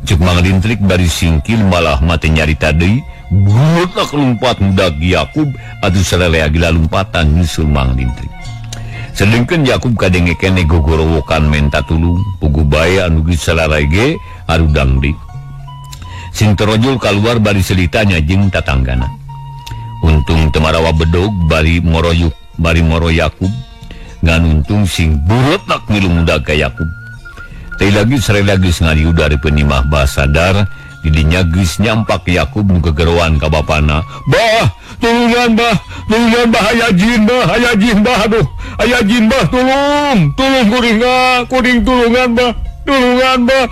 Ceuk Mang Rintrik bari singkil malah mate nyarita deui buletak lompat mudag Yakub atuh salelea gila lompatan nyusul Mang Rintrik. Sedengkeun Yakub kadenge keneh gogorowokan menta tulung puguh bae anu geus salarae ge arudang deui. Sing terojol kaluar bari selitanya jeung tatanggana. Untung teu marawa bedog bari moro Yakub ngan untung sing buletak milu mudag ka Yakub. Teu lagi sarela geus ngariu dari penimah Basadar di dinya geus nyampak Yakub nu gegerowan ka bapana. Bah, tulungan bah aya jin bah aduh. Aya jin bah tulung kuring tulungan bah.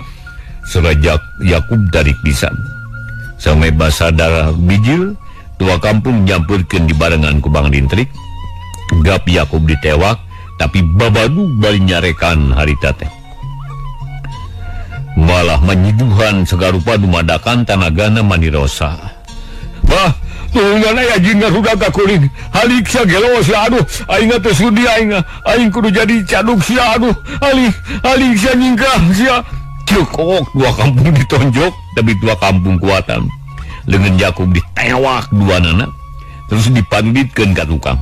Serajak Yakub tarik pisan. Sampai Basadar bijil tua kampung nyampurkeun di barengan ku Mang Rintrik. Gap Yakub ditewak tapi babadu bari nyarekan harita teh. malah menyiduhan segarupa dumadakan tanagana manirosa. Bah, tulungan aya jin ngarudag ka kuring. Halik sia gelo sia aduh, aing teh sudi aing kudu jadi caduk sia aduh. Halik sia nyingkah sia. Cekok dua kampung ditonjok, tapi dua kampung kuatan. Leungeun Yakub ditewak duanana, terus dipanditkeun ka tukang.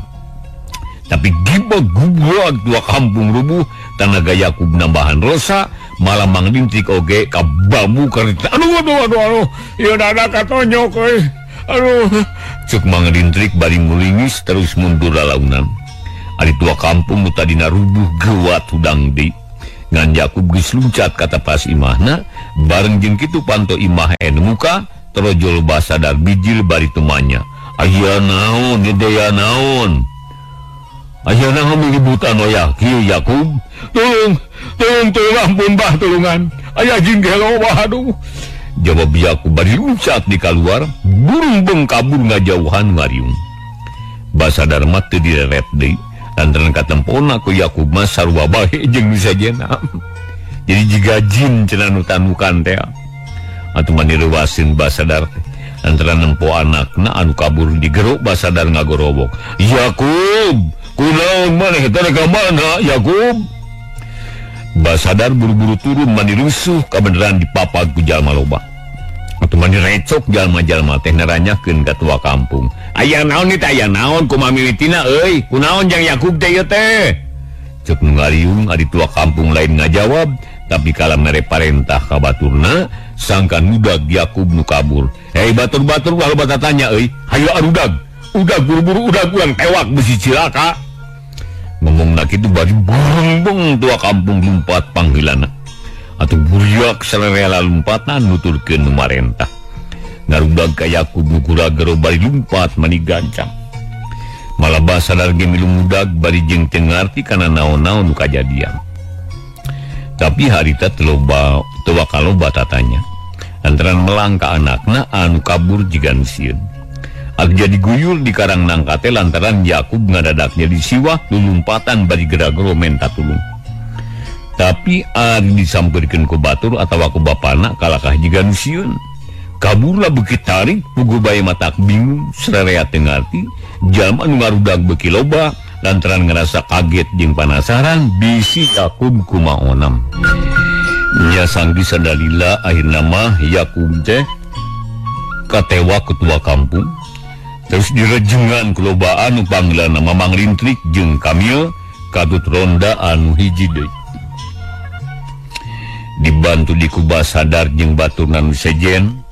Tapi gibag gubrak dua kampung rubuh, tanaga Yakub nambahan rosa, malah Mang Lintrik oge ka babu karita. Aduh, ieu dada katonyok euy. Aduh, cek Mang Lintrik bari mulingis terus mundur lalaunan. Ari dua kampung nu tadina rubuh gewat hudang deui. Ngan Yakub geus luncat kata pas imahna, bareng jeung kitu panto imah muka, terojol basadar bijil bari tumanya. Aya naon, aya naon? Aya naon milibutan oya kieu Yakub? Tolong ampun bah tulungan. Aya jin gelo bah aduh. Jawab Yakub bari luncat di kaluar, burung bengkabur ngajauhan ngariung. Basadar mah teu direret deui. Lantaran katempona ku Yakub mah sarua bae jeung misajena. Jadi jiga jin cenah nu tanukan teh. Atuh manireuwaseun Basadar teh. Lantaran nempo anakna anu kabur digero Basadar ngagorobok. Yakub, kunaon maneh teh ka mana Yakub? Basadar buru-buru turun manireusuh kabeneran dipapag ku jalma loba. Atuh manirecok jalma-jalma teh naranyakeun ka tua kampung. Aya naon nih teh, aya naon kumaha mimitina euy? Kunaon jang Yakub teh ieu teh? Ceuk nu ngariung ari tua kampung lain ngajawab, tapi kala mere parentah ka baturna, sangka nudag Yakub nu kabur. Hei batur-batur ulah loba tanya euy. Hayu arudag. Udag buru-buru udag urang tewak besi cilaka. Ngomongna kitu bari bong tua kampung lumpat panggilana. Atuh buriak salerela lompatan nuturkeun nu marentah. Ngarudag ka Yakub nu kura-gero bari lumpat mani gancang. Malah Basadar ge milu mudag bari jeung teu ngarti kana naon-naon nu kajadian. Tapi harita teu wakaloba tatanya. Lantaran melang ka anakna anu kabur jigan sieun. Ag jadi guyul di karang nangka teh lantaran Yakub ngadadaknya disiwah lulumpatan bari geragero menta tulung. Tapi ari disampeurkeun ku batur atawa ku bapana kalakah jigan sieun. Kaburlah bukit tarik pugu bae matak bingung sararea teu ngarti jalma nu ngarudag beuki loba lantaran ngerasa kaget jeung panasaran bisi Yakub kumaonam. Nya sanggi sadalila akhirna mah Yakub teh katewa ketua kampung terus direjengan kelobaan nu panggilanna Mamang Lintrik jeung Kamil kadut ronda anu hiji deui. Dibantu di ku Basadar jeung baturna nu sejen,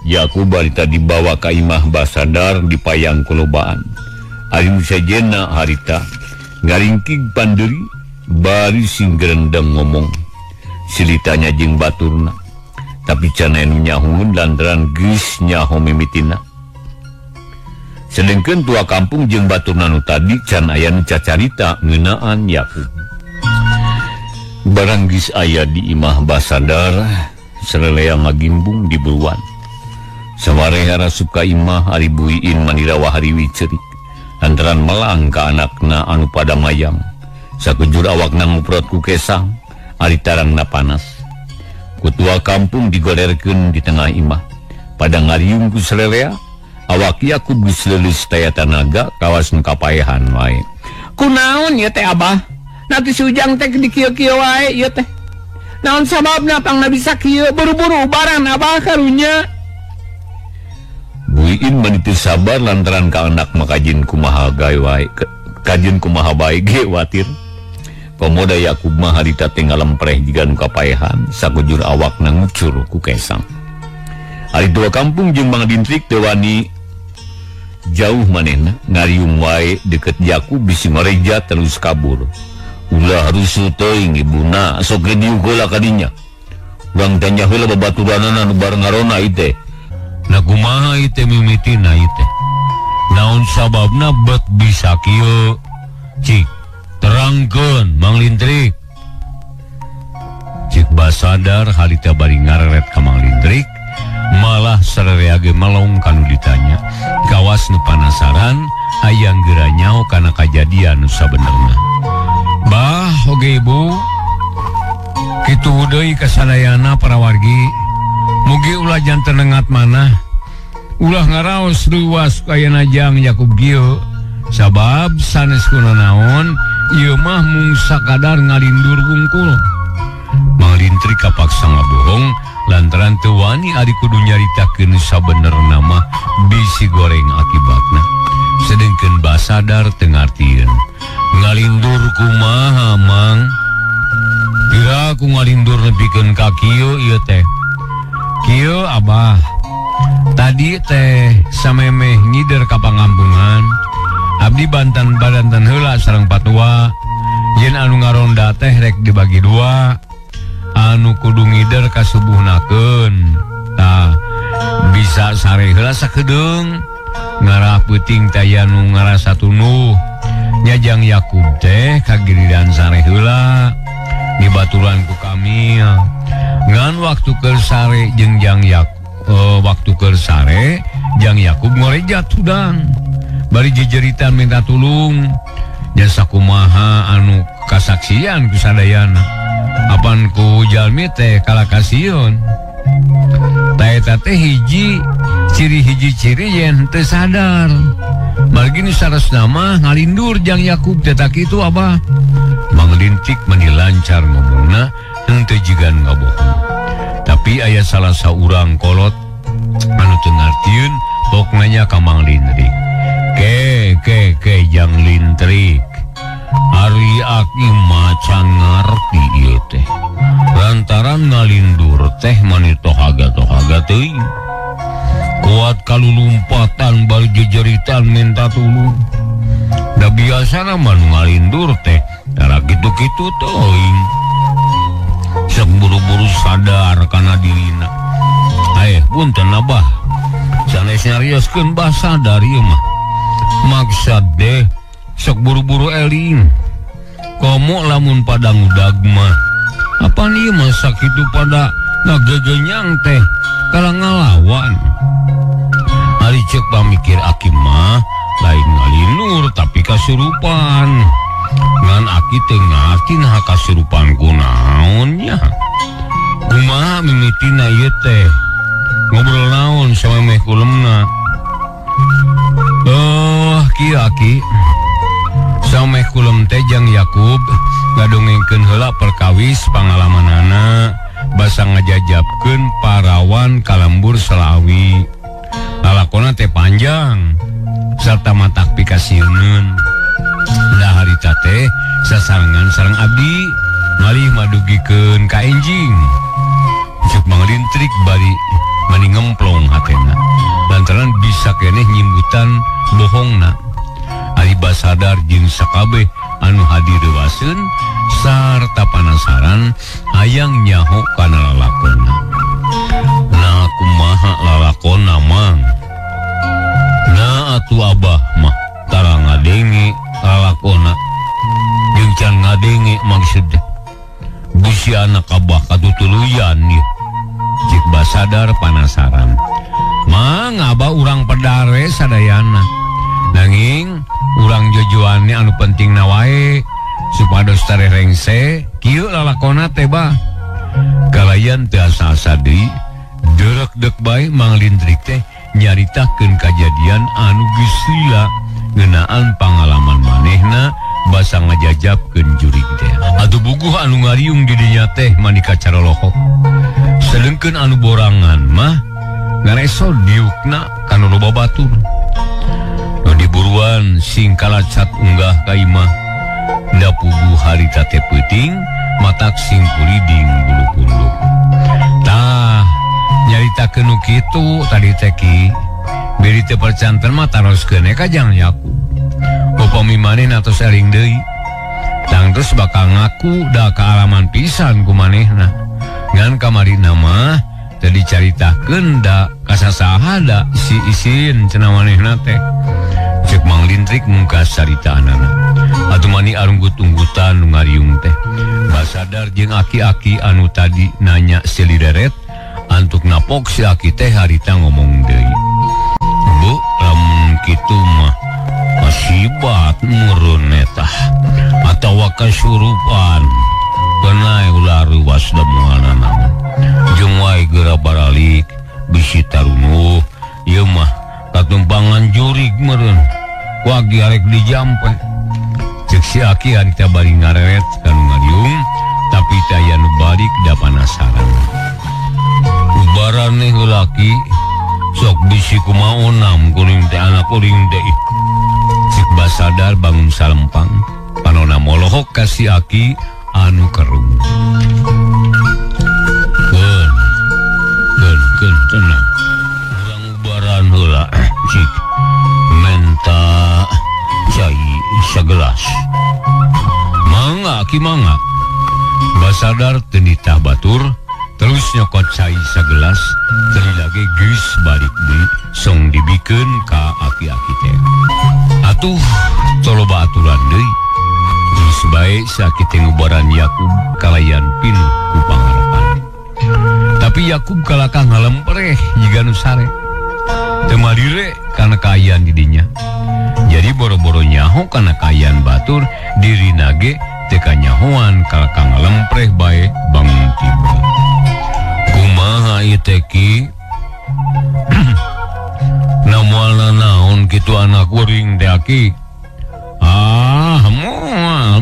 Yakub harita dibawa ka imah Basadar dipayang kelobaan. Ari nu sejenna harita ngaringkig panderi bari sing gerendeng ngomong. Silitanya jeung baturna, tapi can anu nyahun lantaran geus nyaho mimitina. Sedengkeun tua kampung jeung baturna nu tadi can aya nu cacarita ngeunaan Yakub. Barang geus aya di imah Basadar, sarelea ngagimbung di buruan. Sawareha rasup ka imah ari buiin manirawa hariwi ceurik. Lantaran melang ka anakna anu pada mayang. Sakujur awakna nguprot ku kesang, ari tarangna panas. Kutua kampung digolerkeun di tengah imah. Pada ngariung ku sarelea, awak Yakub geus leuleus taya tanaga kawas nu kapaehan wae. Kunaon ieu teh Abah? Nanti si Ujang teh di kieu-kieu wae ieu teh. Naon sababna pangna bisa kieu? Buru-buru ubaran Abah karunya. Buiin mani teu sabar lantaran ka anak makajin kumaha gawe wae. Kajin kumaha bae ge watir. Pemuda Yakub mah harita teh ngalempreh jiga nu kapaehan, sakujur awakna ngucur ku kesang. Ari dua kampung jeung Mang Lintrik teu wani jauh manehna ngariung wae deket Yakub bisi ngoreja terus kabur. Ulah rusuh teuing ibuna sok ge diugeula ka dinya. Urang tanya heula babaturanana nu bareng ngarona ieu teh. Na kumaha ieu teh mimitina ieu teh? Naon sababna bet bisa kieu? Cik, terangkeun Mang Lintrik. Cik Basadar harita bari ngareret ka Mang Lintrik, malah sararea ge malong kanu ditanya. Kawas nu panasaran hayang geura nyaho kana kajadian nu sabenerna. Bah, oge ibu.
kitu deui kasadayana para wargi. Mugi ulah janten nengat manah. Ulah ngaraos luas kaya najang Yakub gieu. Sabab sanes kuna naon ieu mah mung sakadar ngalindur wungkul. Manglintrik kapaksa ngabohong lantaran teu wani ari kudu nyaritakeun sabenerna mah bisi goreng akibatna. Sedengkeun basadar teu ngartieun. Ngalindur kumaha mang? Kira ku ngalindur nepikeun ka kieu ieu teh. Kieu abah. Tadi teh samemeh ngider ka pangampungan. Abdi bantan heula sareng patua. Yen anu ngaronda teh rek dibagi dua. Anu kudu ngider kasubuhnakeun. Tah bisa sare heula sakedeung. Ngarah peuting taya nu ngarasa tunuh. Nyajang Yakub teh kagiridan sare heula. Dibaturan ku kami ngan waktu keur sare jeung Jang Yakub waktu keur sare Jang Yakub ngorejat hudang bari jejeritan minta tulung jasa kumaha anu kasaksian ku sadayana apan ku jalmi teh kalakasieun taeta teh hiji ciri yen teu sadar margi nu saresna mah ngalindur Jang Yakub teh tak kitu abah. Manglintik menilancar ngomongna henteu jigan ngabohong. Tapi aya salah saurang kolot anu teu ngartieun tok nanya ka Mang Lintrik. Ke Jang Lintrik. Ari aki macan ngarti ieu teh. Lantaran ngalindur teh mani tohaga teuing. Kuat kalulumpatan bari jejeritan minta tulung. Da biasana mah ngalindur teh cara gitu-gitu teuing. Sok buru-buru sadar kana dirina. Punten abah. Sanes nyarioskeun bah sadar ieu mah. Maksud deh sok buru-buru eling. Komo lamun pada ngudag mah. Apa ieu mah sakitu pada ngagegenyang teh kala ngalawan. Ari ceuk pamikir aki mah lain ngalinur tapi kasurupan. Ngan aki teu ngarti naha kasurupan kunaonnya. Kumaha mimitina ieu teh? Ngobrol naon samemeh kulemna? Kieu aki. Samemeh kulem teh Jang Yakub ngadongengkeun heula perkawis pangalamanana basa ngajajabkeun parawan kalembur Selawi. Lalakona teh panjang sarta matak pikasieun. Da harita teh sasarengan sareng abdi malih madugikeun ka enjing. Cuk Mang Lintrik bari mani ngemplong hatena lantaran bisa keneh nyimbutan bohongna. Ari basadar jeung sakabeh anu hadir deuwaseun sarta panasaran hayang nyaho kana lalakonna. Nah kumaha lalakonna mang? Nah atuh abah mah tara ngadenge lalakonna jeung can ngadenge maksudna bisi anak abah katutuluyan ieu. Cik basadar panasaran. Mang abah urang pedare sadayana. Nanging urang jojoane anu pentingna wae supados tare rengse kieu lalakonna teh bah. Kalayan teu asa-asa deui deurek-deuk bae Mang Lintrik teh nyaritakeun kajadian anu geus lila ngeunaan pangalaman manehna basa ngajajabkeun jurig teh. Atuh buguh anu ngariung di dinya teh mani kacarolohok. Sedengkeun anu borangan mah ngareso diukna kana loba batur. Nu diburuan sing kalacat unggah ka imah. Da puguh harita teh peuting matak sing puliding bulu punduk. Tah nyaritakeun nu kitu tadi teh ki. Beri teu percanten mah taroskeun ka Jang Yakub. Upami manehna tos eling deui. Tangtus bakal ngaku da kaalaman pisan ku manehna. Ngan kamarina mah teu dicaritakeun da kasasaha da si isin cenah manehna teh. Ceuk Mang Lintrik mungkas caritaanana. Atuh mani arunggut-unggutan nu ngariung teh. Basadar jeung aki-aki anu tadi nanya silideret antuk napok si aki teh harita ngomong deui. Bu, lamun kitu mah asibat murun eta atawa kasurupan. kenai ulah ruas da moalna naon jeung wae geura baralik bisi tarunuh ieu mah katumpangan jurig meureun ku agi arek dijampe ceuk si Aki harita bari ngareret kanu ngariung tapi taya nu balik da panasaran ubarane heulaki sok bisi kumaha onam kuring teh anak kuring teh cik basadar bangun salempang panona molohok ka si Aki anu kerung keun tenang urang ubaran heula cik menta cai sagelas mangga Aki mangga basadar teu nitah batur terus nyokot cai sagelas teu lagi geus balik deui song dibikeun ka Aki-aki teh atuh coloba aturan deui terus bae si teh ngubaran Yakub kalayan pinuh ku pangarepan tapi Yakub kalakah ngalempreh jiga nu sare teu madire kana kaayaan di dinya jadi boro-boro nyaho kana kaayaan batur dirina ge teu kanyahoan kalakah ngalempreh bae bangun tiba kumaha ieu teh Ki namualna naon kitu anak kuring teh Aki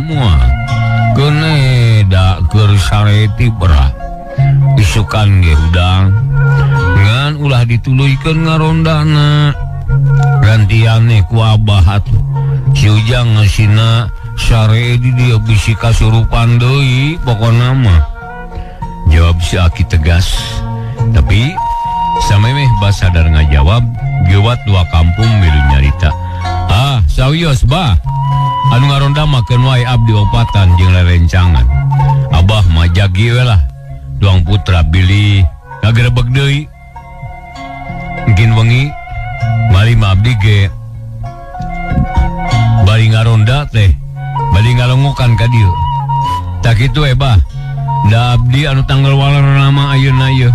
moal kene da keur sareti berat isukan ge hudang ngan ulah dituluykeun ngarondana gantiane ku abah atuh si Ujang ngasina sare di dia bisi kasurupan deui pokona mah jawab si Aki tegas tapi samemeh basadar ngajawab gewat dua kampung milu nyarita sawios bah anu ngaronda makeun wae abdi opatan jeung lerencangan abah mah jagi we lah tuang putra bilih ngagerebeg deui mungkin wengi bari abdi ge bari ngaronda teh bari ngalongokan ka dieu tak kitu bah da abdi anu tanggal walerna mah ayeuna ieu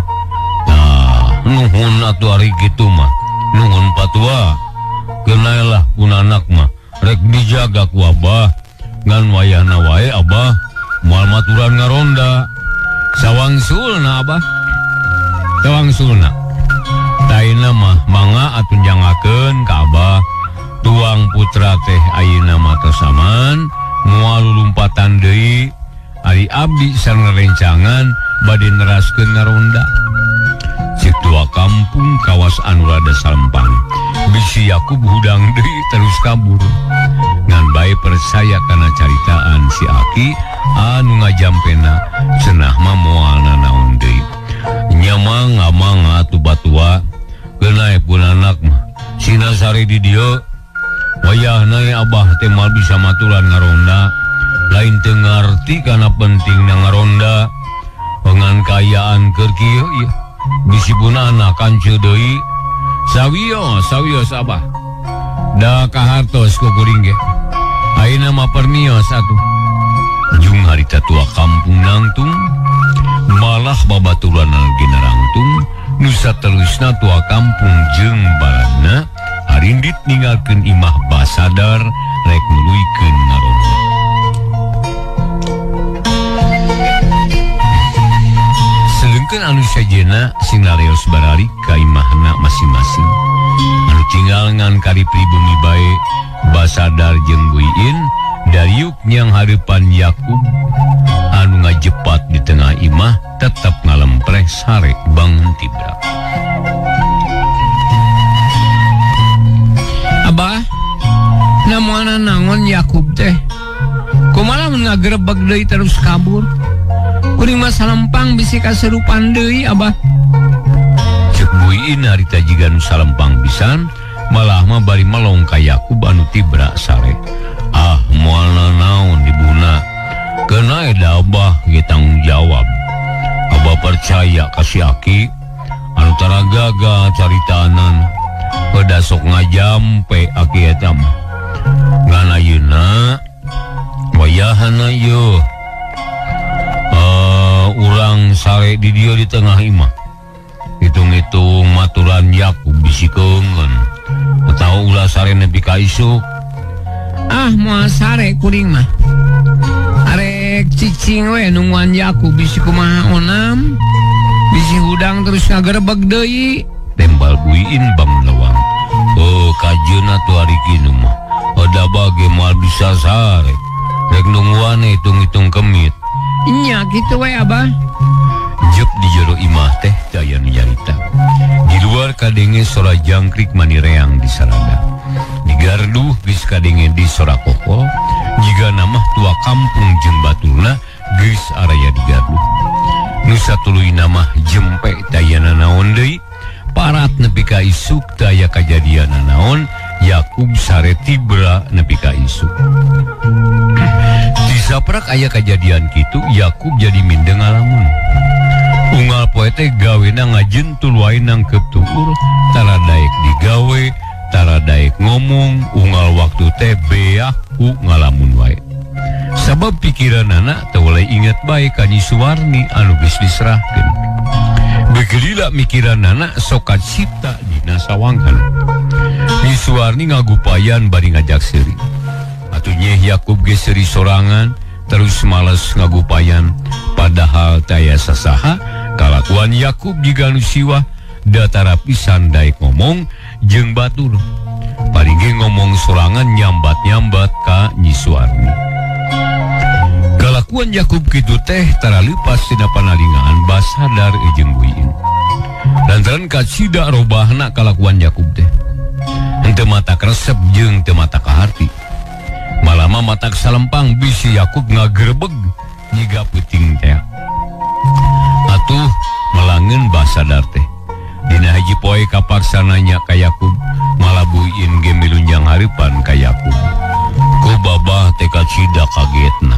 nuhun atuh ari kitu mah nuhun patua kenailah pun anak mah rek dijaga ku abah ngan wayahna wae abah moal maturan ngaronda sawangsulna abah sawangsulna taina mah mangga atuh jangakeun ka abah tuang putra teh ayeuna mah saman moal lulumpatan deui ari abdi sareng rencangan bade neraskeun ngaronda cik tua kampung kawas anu rada salempang bisi Yakub hudang deui terus kabur ngan bae percaya kana caritaan si Aki anu ngajampena cenah mah moalna naon deui nya mah ngamang atuh batua keunai pun anak mah sina sare di dieu wayahna abah teh mal bisa maturan ngaronda lain teu ngarti kana pentingna ngaronda ngan kayaan keur kieu ieu bisi pun anak kanceu deui sawios abah da kahartos ku kuring ge ayeuna mah pernios atuh jung harita tua kampung nangtung malah babaturan lagi narangtung nusa telusna tua kampung jeung baladna arindit ninggalkeun imah basadar rek nuluykeun ngaronda selengkeun anu sajena sinarios baralik ka imahna masing-masing anu tinggal ngan kari pribumi bae basadar jeung buiin dariuk nyang hareupan Yakub anu ngajepat di tengah imah tetep ngalempreh sare bangun tibrak abah namuana nangon Yakub teh kumaha mun ngagerebeg deui terus kabur kuring mah salempang bisi kaserupan deui abah cek buiin harita jiga nu salempang pisan malah mah bari melong ka Yakub anu tibrak sare moalna naon dibuna kenai da abah ge tanggung jawab abah percaya ka si Aki anu taragaga caritaanan pada sok ngajampe Aki eta mah ngan ayeuna wayahana ieu urang sare di dieu di tengah imah hitung-hitung maturan Yakub bisi keungeun atawa ulah sare nepi ka isuk moal sare kuring mah are rek cicing we nungguan Yakub bisi kumaha onam bisi hudang terus ngagerebeg deui
tembal buiin bang lawang. Oh kajeuna tu ari kieu mah ada bage moal bisa sare rek nungguan hitung-hitung kemit
nya kitu we abah.
Jep di jero imah teh daya nu nyarita di luar kadenge sora jangkrik manireang di sarada di garduh geus kadenge di sora kokol jiga nama tua kampung jeung baturna geus araya di garduh nu satuluy nama jempe dayana naon deui parat nepi ka isuk daya kajadian naon Yakub sare tibra nepi ka isuk di saprak aya kajadian kitu Yakub jadi mindeng ngalamun unggal poe teh gawena ngajentul wae nangkep tukur tara daek digawe tara daek ngomong unggal waktu teh beak ku ngalamun wae sabab pikiran anak teu oleh inget bae ka Nyi Suwarni anu geus diserahkeun begelila mikiran anak sokat cipta dina sawangkan Nyi Suwarni ngagupayan bari ngajak seuri atuh Nyeh Yakub geus seuri sorangan terus males ngagupayan padahal taya sasaha kalakuan Yakub jiga nu siwah datara pisan daek ngomong jeung batur paringge ngomong sorangan nyambat-nyambat ka Nyi Suwarni kalakuan Yakub kitu teh tara leupas tina panalingaan basadar jeung buiin lantaran kacida robahna kalakuan Yakub teh henteu mata kresep jeung teu mata kaharti malama matak salempang bisi Yakub ngagerebeg nyiga peuting teh atuh melangeun basadar teh dina hiji poe kapaksananya ka Yakub malah buiin ge milunjang hareupan ka Yakub ku babah teh kacida kagetna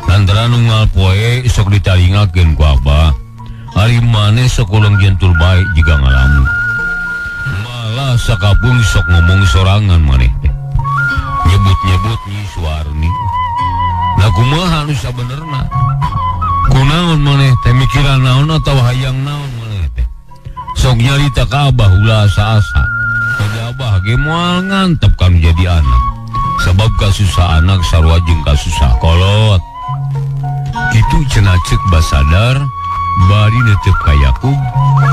lantaran unggal poe sok ditalingakeun ku abah ari maneh sok ulang jentul bae jiga ngalamun malah sakapung sok ngomong sorangan maneh teh nyebut-nyebut Nyi Suwarni nah kumaha anu sabenerna kunaon maneh teh mikiran naon atawa hayang naon maneh teh sok nyarita ka abah ulah asa-asa pada abah ge moal ngantep kanu jadi anak sabab kasusah anak sarua jeung kasusah kolot kitu cenah ceuk basadar bari neuteup ka Yakub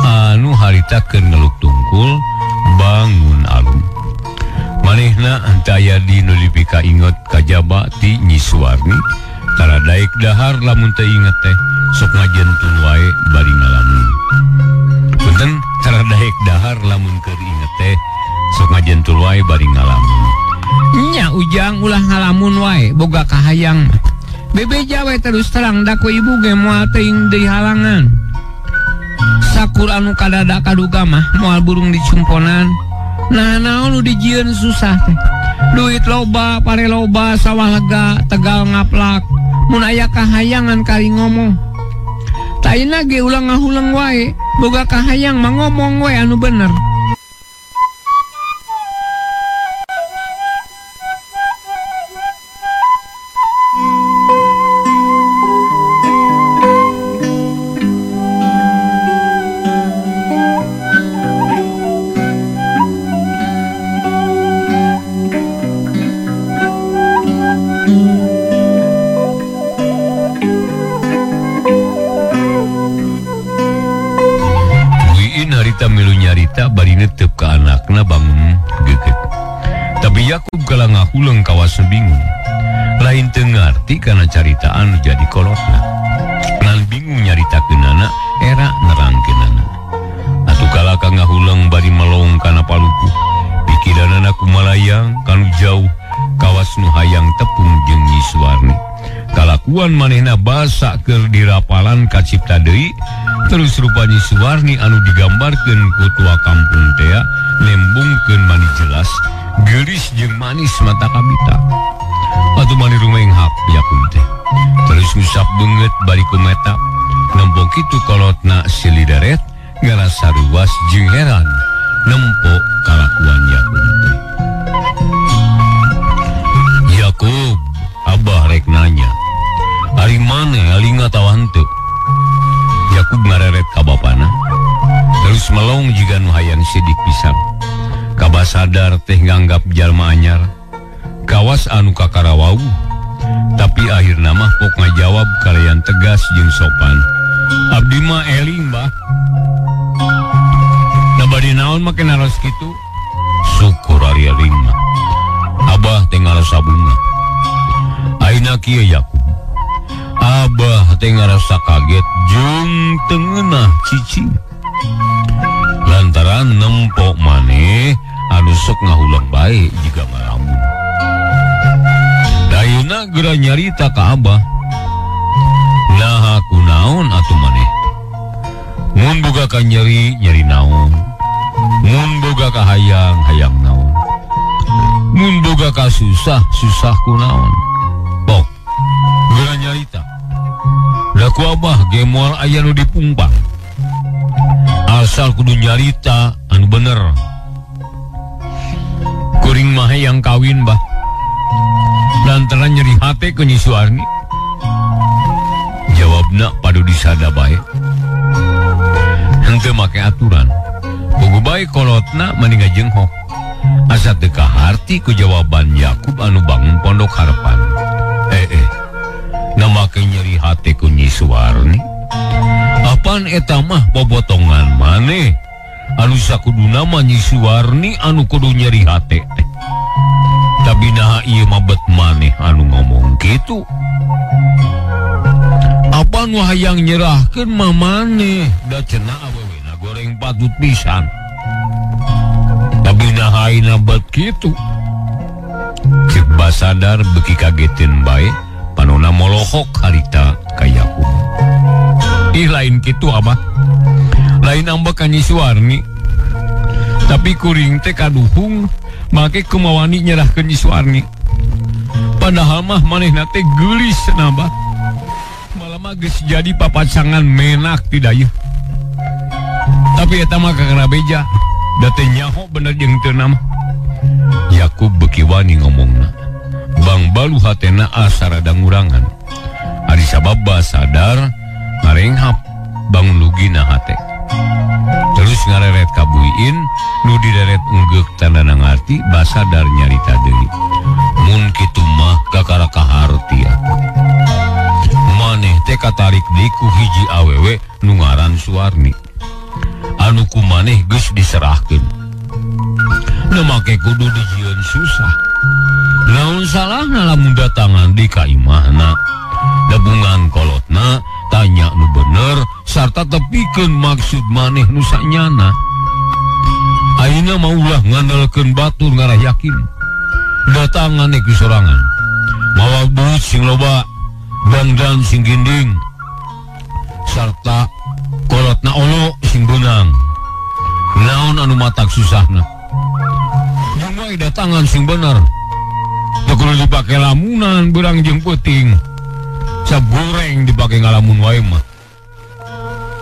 anu harita keur ngeluk tungkul bangun alun manehna hentaya di nu dipika inget kajaba ti Nyi Suwarni tara daek dahar lamun teu inget teh sok ngajentun wae bari ngalamun punten tara daek dahar lamun keur inget teh sok ngajentun wae bari ngalamun
Nya ujang ulah ngalamun wae boga kahayang bebeja we terus terang da ku ibu ge moal teuing deui halangan sakur anu kadada kaduga mah moal burung dicumponan nah naon nu dijieun susah teh duit loba pare loba sawah lega tegal ngaplak mun aya kahayangan kali ngomong taina ge ulah ngahuleng wae boga kahayang mah ngomong wae anu bener.
Bari netep ke anakna bangun geget tapi Yakub kala ngahuleng kawas bingung lain teu ngarti kana caritaan jadi kolotna lan bingung nyaritakeun anak era nerangkeun anak atuh kala ka ngahuleng bari melong kana palupuh pikiranna kumalayang kanu jauh kawas nu hayang tepung jeung Nyi Suwarni kalakuan manehna basa keur dirapalan ka cipta deui terus rupa Nyi Suwarni anu digambarkeun ku tua kampung teh nembungkeun mani jelas geulis jeung manis mata kabita atuh mani rumenghap Yakub teh terus ngusap beungeut bari kumeta nempo kitu kolotna silideret ngarasa ruas jeung heran nempo kalakuan Yakub teh Yakub abah rek nanya ari maneh alinga tawan teu Yakub ngareret ka bapana terus melong jiga nu hayang sidik pisan kabasadar teh nganggap jalma anyar kawas anu kakarawau
Tapi akhirna mah pok ngajawab kalian tegas jeung sopan. Abdi mah eling, Mbah. Da bade naon make naros kitu? Syukur ari eling mah. Abah teh ngarasa bunga. Ayeuna kieu Yakub. Abah teh ngarasa kaget jeung teu ngeunah cicing. Lantaran nempok maneh anu sok ngahulang bae jiga ngalamun. Dayuna geura nyarita ka Abah. Nah aku naon atuh maneh? Mun boga ka nyeri naon? Mun boga ka hayang naon? Mun boga ka susah kunaon? Bok, geura nyarita. Da ku Abah ge moal aya nu dipungpang. Asal kudu nyarita anu bener. Kuring mah yang kawin, Bah. Lantaran nyeri hate ke Nyi Suwarni. Jawabna padu disada bae. Henteu make aturan. Pugu bae kolotna mendinga jenghok. Asa teu kaharti ku jawaban Yakub anu bangun pondok harapan. Na make nyeri hate ku Nyi Suwarni. Apaan eta mah bobotongan maneh? Anu sakuduna mah Nyi Suwarni anu kudu nyeri hate teh. Tapi nah ieu mah bet maneh anu ngomong kitu. Apa nu hayang nyerahkeun mah maneh? Da cenah awewena goreng patut pisan. Tapi nah ayeuna bet kitu. Cek Basadar beuki kageteun bae panonna molohok harita ka Yakub. Ih lain kitu Abah. Lain ambek ka Nyi Suwarni. Tapi kuring teh kaduhung make kemawani nyerahkeun Nyi Suwarni. Padahal mah manehna teh geulis nambah. Malah mah geus jadi papacangan menak ti dayeuh. Tapi eta mah kakara beja. Da teh nyaho bener jeung teu nama. Yakub beuki wani ngomongna. Bang balu hatena asa rada ngurangan. Ari sabab Basadar ngarenghap bangun lugina hate. Terus ngareret ka Buiin nu dideret ungeuk tandana ngarti Basadar nyarita deui. Mun kitu mah kakara kaharti aku. Maneh teh katarik deui ku hiji awewe nu ngaran Suwarni. Anu ku maneh geus diserahkeun. Na make kudu dijieun susah. Naon salahna lamun datangan di ka imahna. Dabungan kolotna tanya nu bener sarta tepikeun maksud maneh nu sanyana. Ayeuna mah ulah ngandelkeun batur ngarah yakin. Datangan ku sorangan. Mawa duit sing loba, dandan sing ginding. Sarta kolotna olo sing beunang. Naon anu matak susahna? Jeung wae datangan sing bener. Teu kudu dipake lamunan beurang jeung peuting. Sagoreng dipake ngalamun wae mah.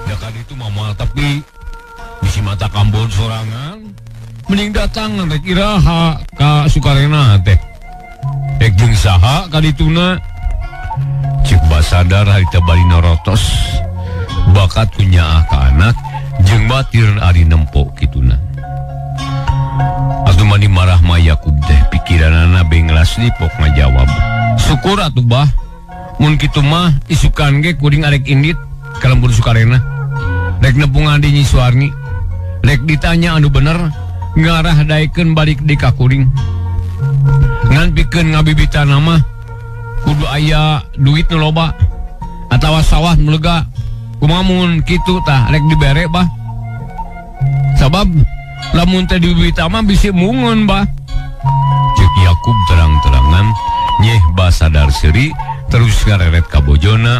Da kaditu mah moal tapi bisi mata kambon sorangan mending datangan rek iraha ka Sukarena teh. Rek jeung saha kadituna? Cik Basadar harita bari norotos bakat kunyaah ka anak jeung batir ari nempo kituna. Atuh mani marah mah Yakub teh pikiranana benglas dipok ngajawab. Syukur atuh Bah. Mun kitu mah isukan ge kuring arek indit ka lembur Sukarena. Rek nepungan di Nyi Suwarni. Rek ditanya anu bener ngarah daekeun balik di ka kuring. Ngan pikeun ngabibitana mah kudu aya duit nu loba atawa sawah nu lega. Kumaha mun kitu tah rek dibere Bah. Sabab lamun teh dibibita mah bisi mungun Bah. Cek Yakub terang-terangan nyeh Basadar seuri terus ngareret ka bojona.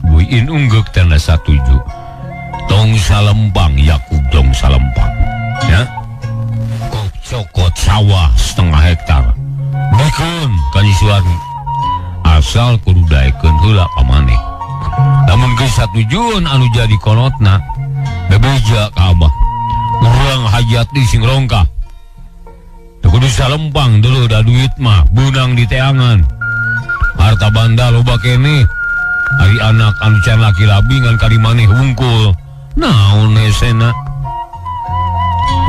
Buiin ungguk tanda satuju. Tong salempang Yakub tong salempang. Ya. Kok cokot sawah setengah hektar. Bikeun ka Nyi Suwarni. Asal kudu daekeun heula pamaneh. Lamun geus satujuan anu jadi kolotna, bebeja ka Abah. Urang hajati sing rongkah. Teu kudu salempang dulu da duit mah beunang di teangan. Harta banda loba keneh. Ari anak anu can laki labi ngan kari maneh wungkul. Naon esena?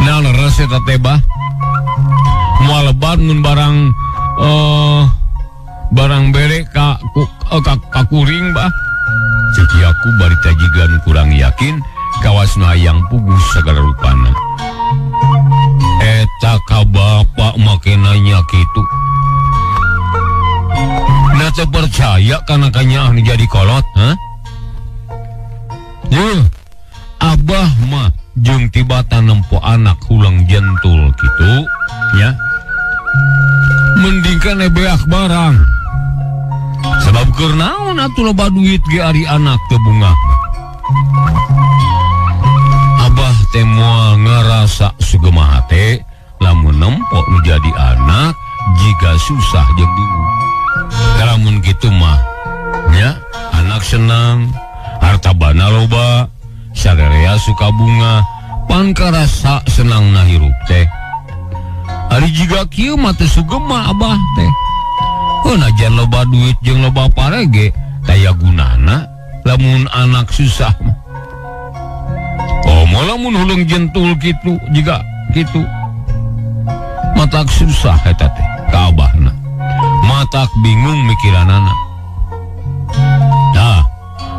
Naon leres eta teh Bah? Moal lebar mun barang berek kakuring bah ceuk aku bari tajigan kurang yakin kawasna hayang puguh sagala rupana. Eta ka bapak make nanya kitu. Na teu percaya kana kanya anu jadi kolot, ha? Yuh, abah mah jeung tibatan nempo anak hulang jentul kitu, nya. Mending kana beak barang. Sebab keur naon atuh loba duit ge ari anak teu bungah. Abah teh moal ngarasa sugemaha teh lamun nempo nu jadi anak jiga susah jeung diu. Lamun kitu mah nya anak senang, harta bana loba, sadarea suka bunga, pan karasa senangna hirup teh. Ari jiga kieu mah teu sugema abah teh. Najan loba duit jeung loba parege taya gunana lamun anak susah mah. Moal lamun hulung jentul kitu jiga kitu. Matak susah eta teh ka abahna. Matak bingung mikiranana. Nah,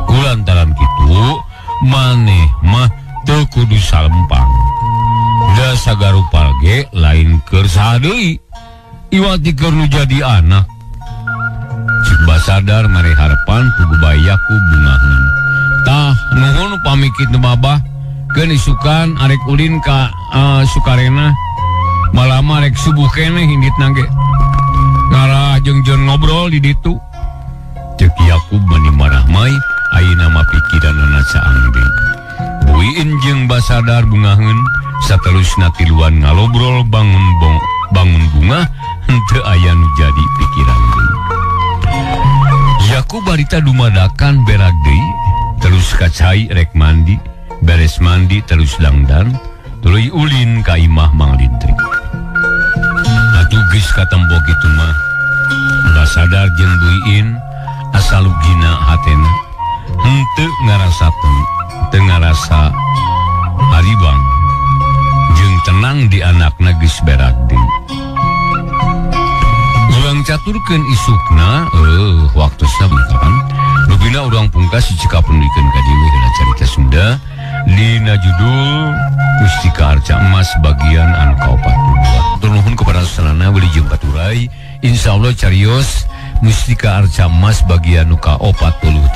kulantaran kitu maneh mah teu kudu salempang. Da sagarupa ge lain keur saha deui. Iwati keur nu jadi anak. Cik basadar mare harapan pugu bayaku bungaheun. Tah nuhun pamikitna babah keun isukan arek ulin ka Sukarena. Malam arek subuh keneh hinditna ge. Ngarah jeung Jon ngobrol di ditu. Ceuk Yakub meni marah mai ayeuna mah pikiranna caangding. Buin jeung basadar bungaheun saterusna tiluan ngalobrol bangun bunga henteu aya nu jadi pikiran deui. Yakub barita dumadakan berak deui terus kacai rek mandi, beres mandi terus dangdan tuluy ulin ka imah Mang Lintrik. Atuh geus katempo kitu mah basadar jeung buin asal ugina hatena henteu ngarasa haribang jeung tenang di anakna geus berak deui. Urang caturkeun isukna waktuna kapan rupina urang pungkas cikapen dikeun ka dieu heula carita Sunda dina judul Mustika Arca Emas bagian anu ka-42. Nuhun kepada sasalana wilujeng baturai insyaallah carios Mustika Arca Emas bagian anu ka-43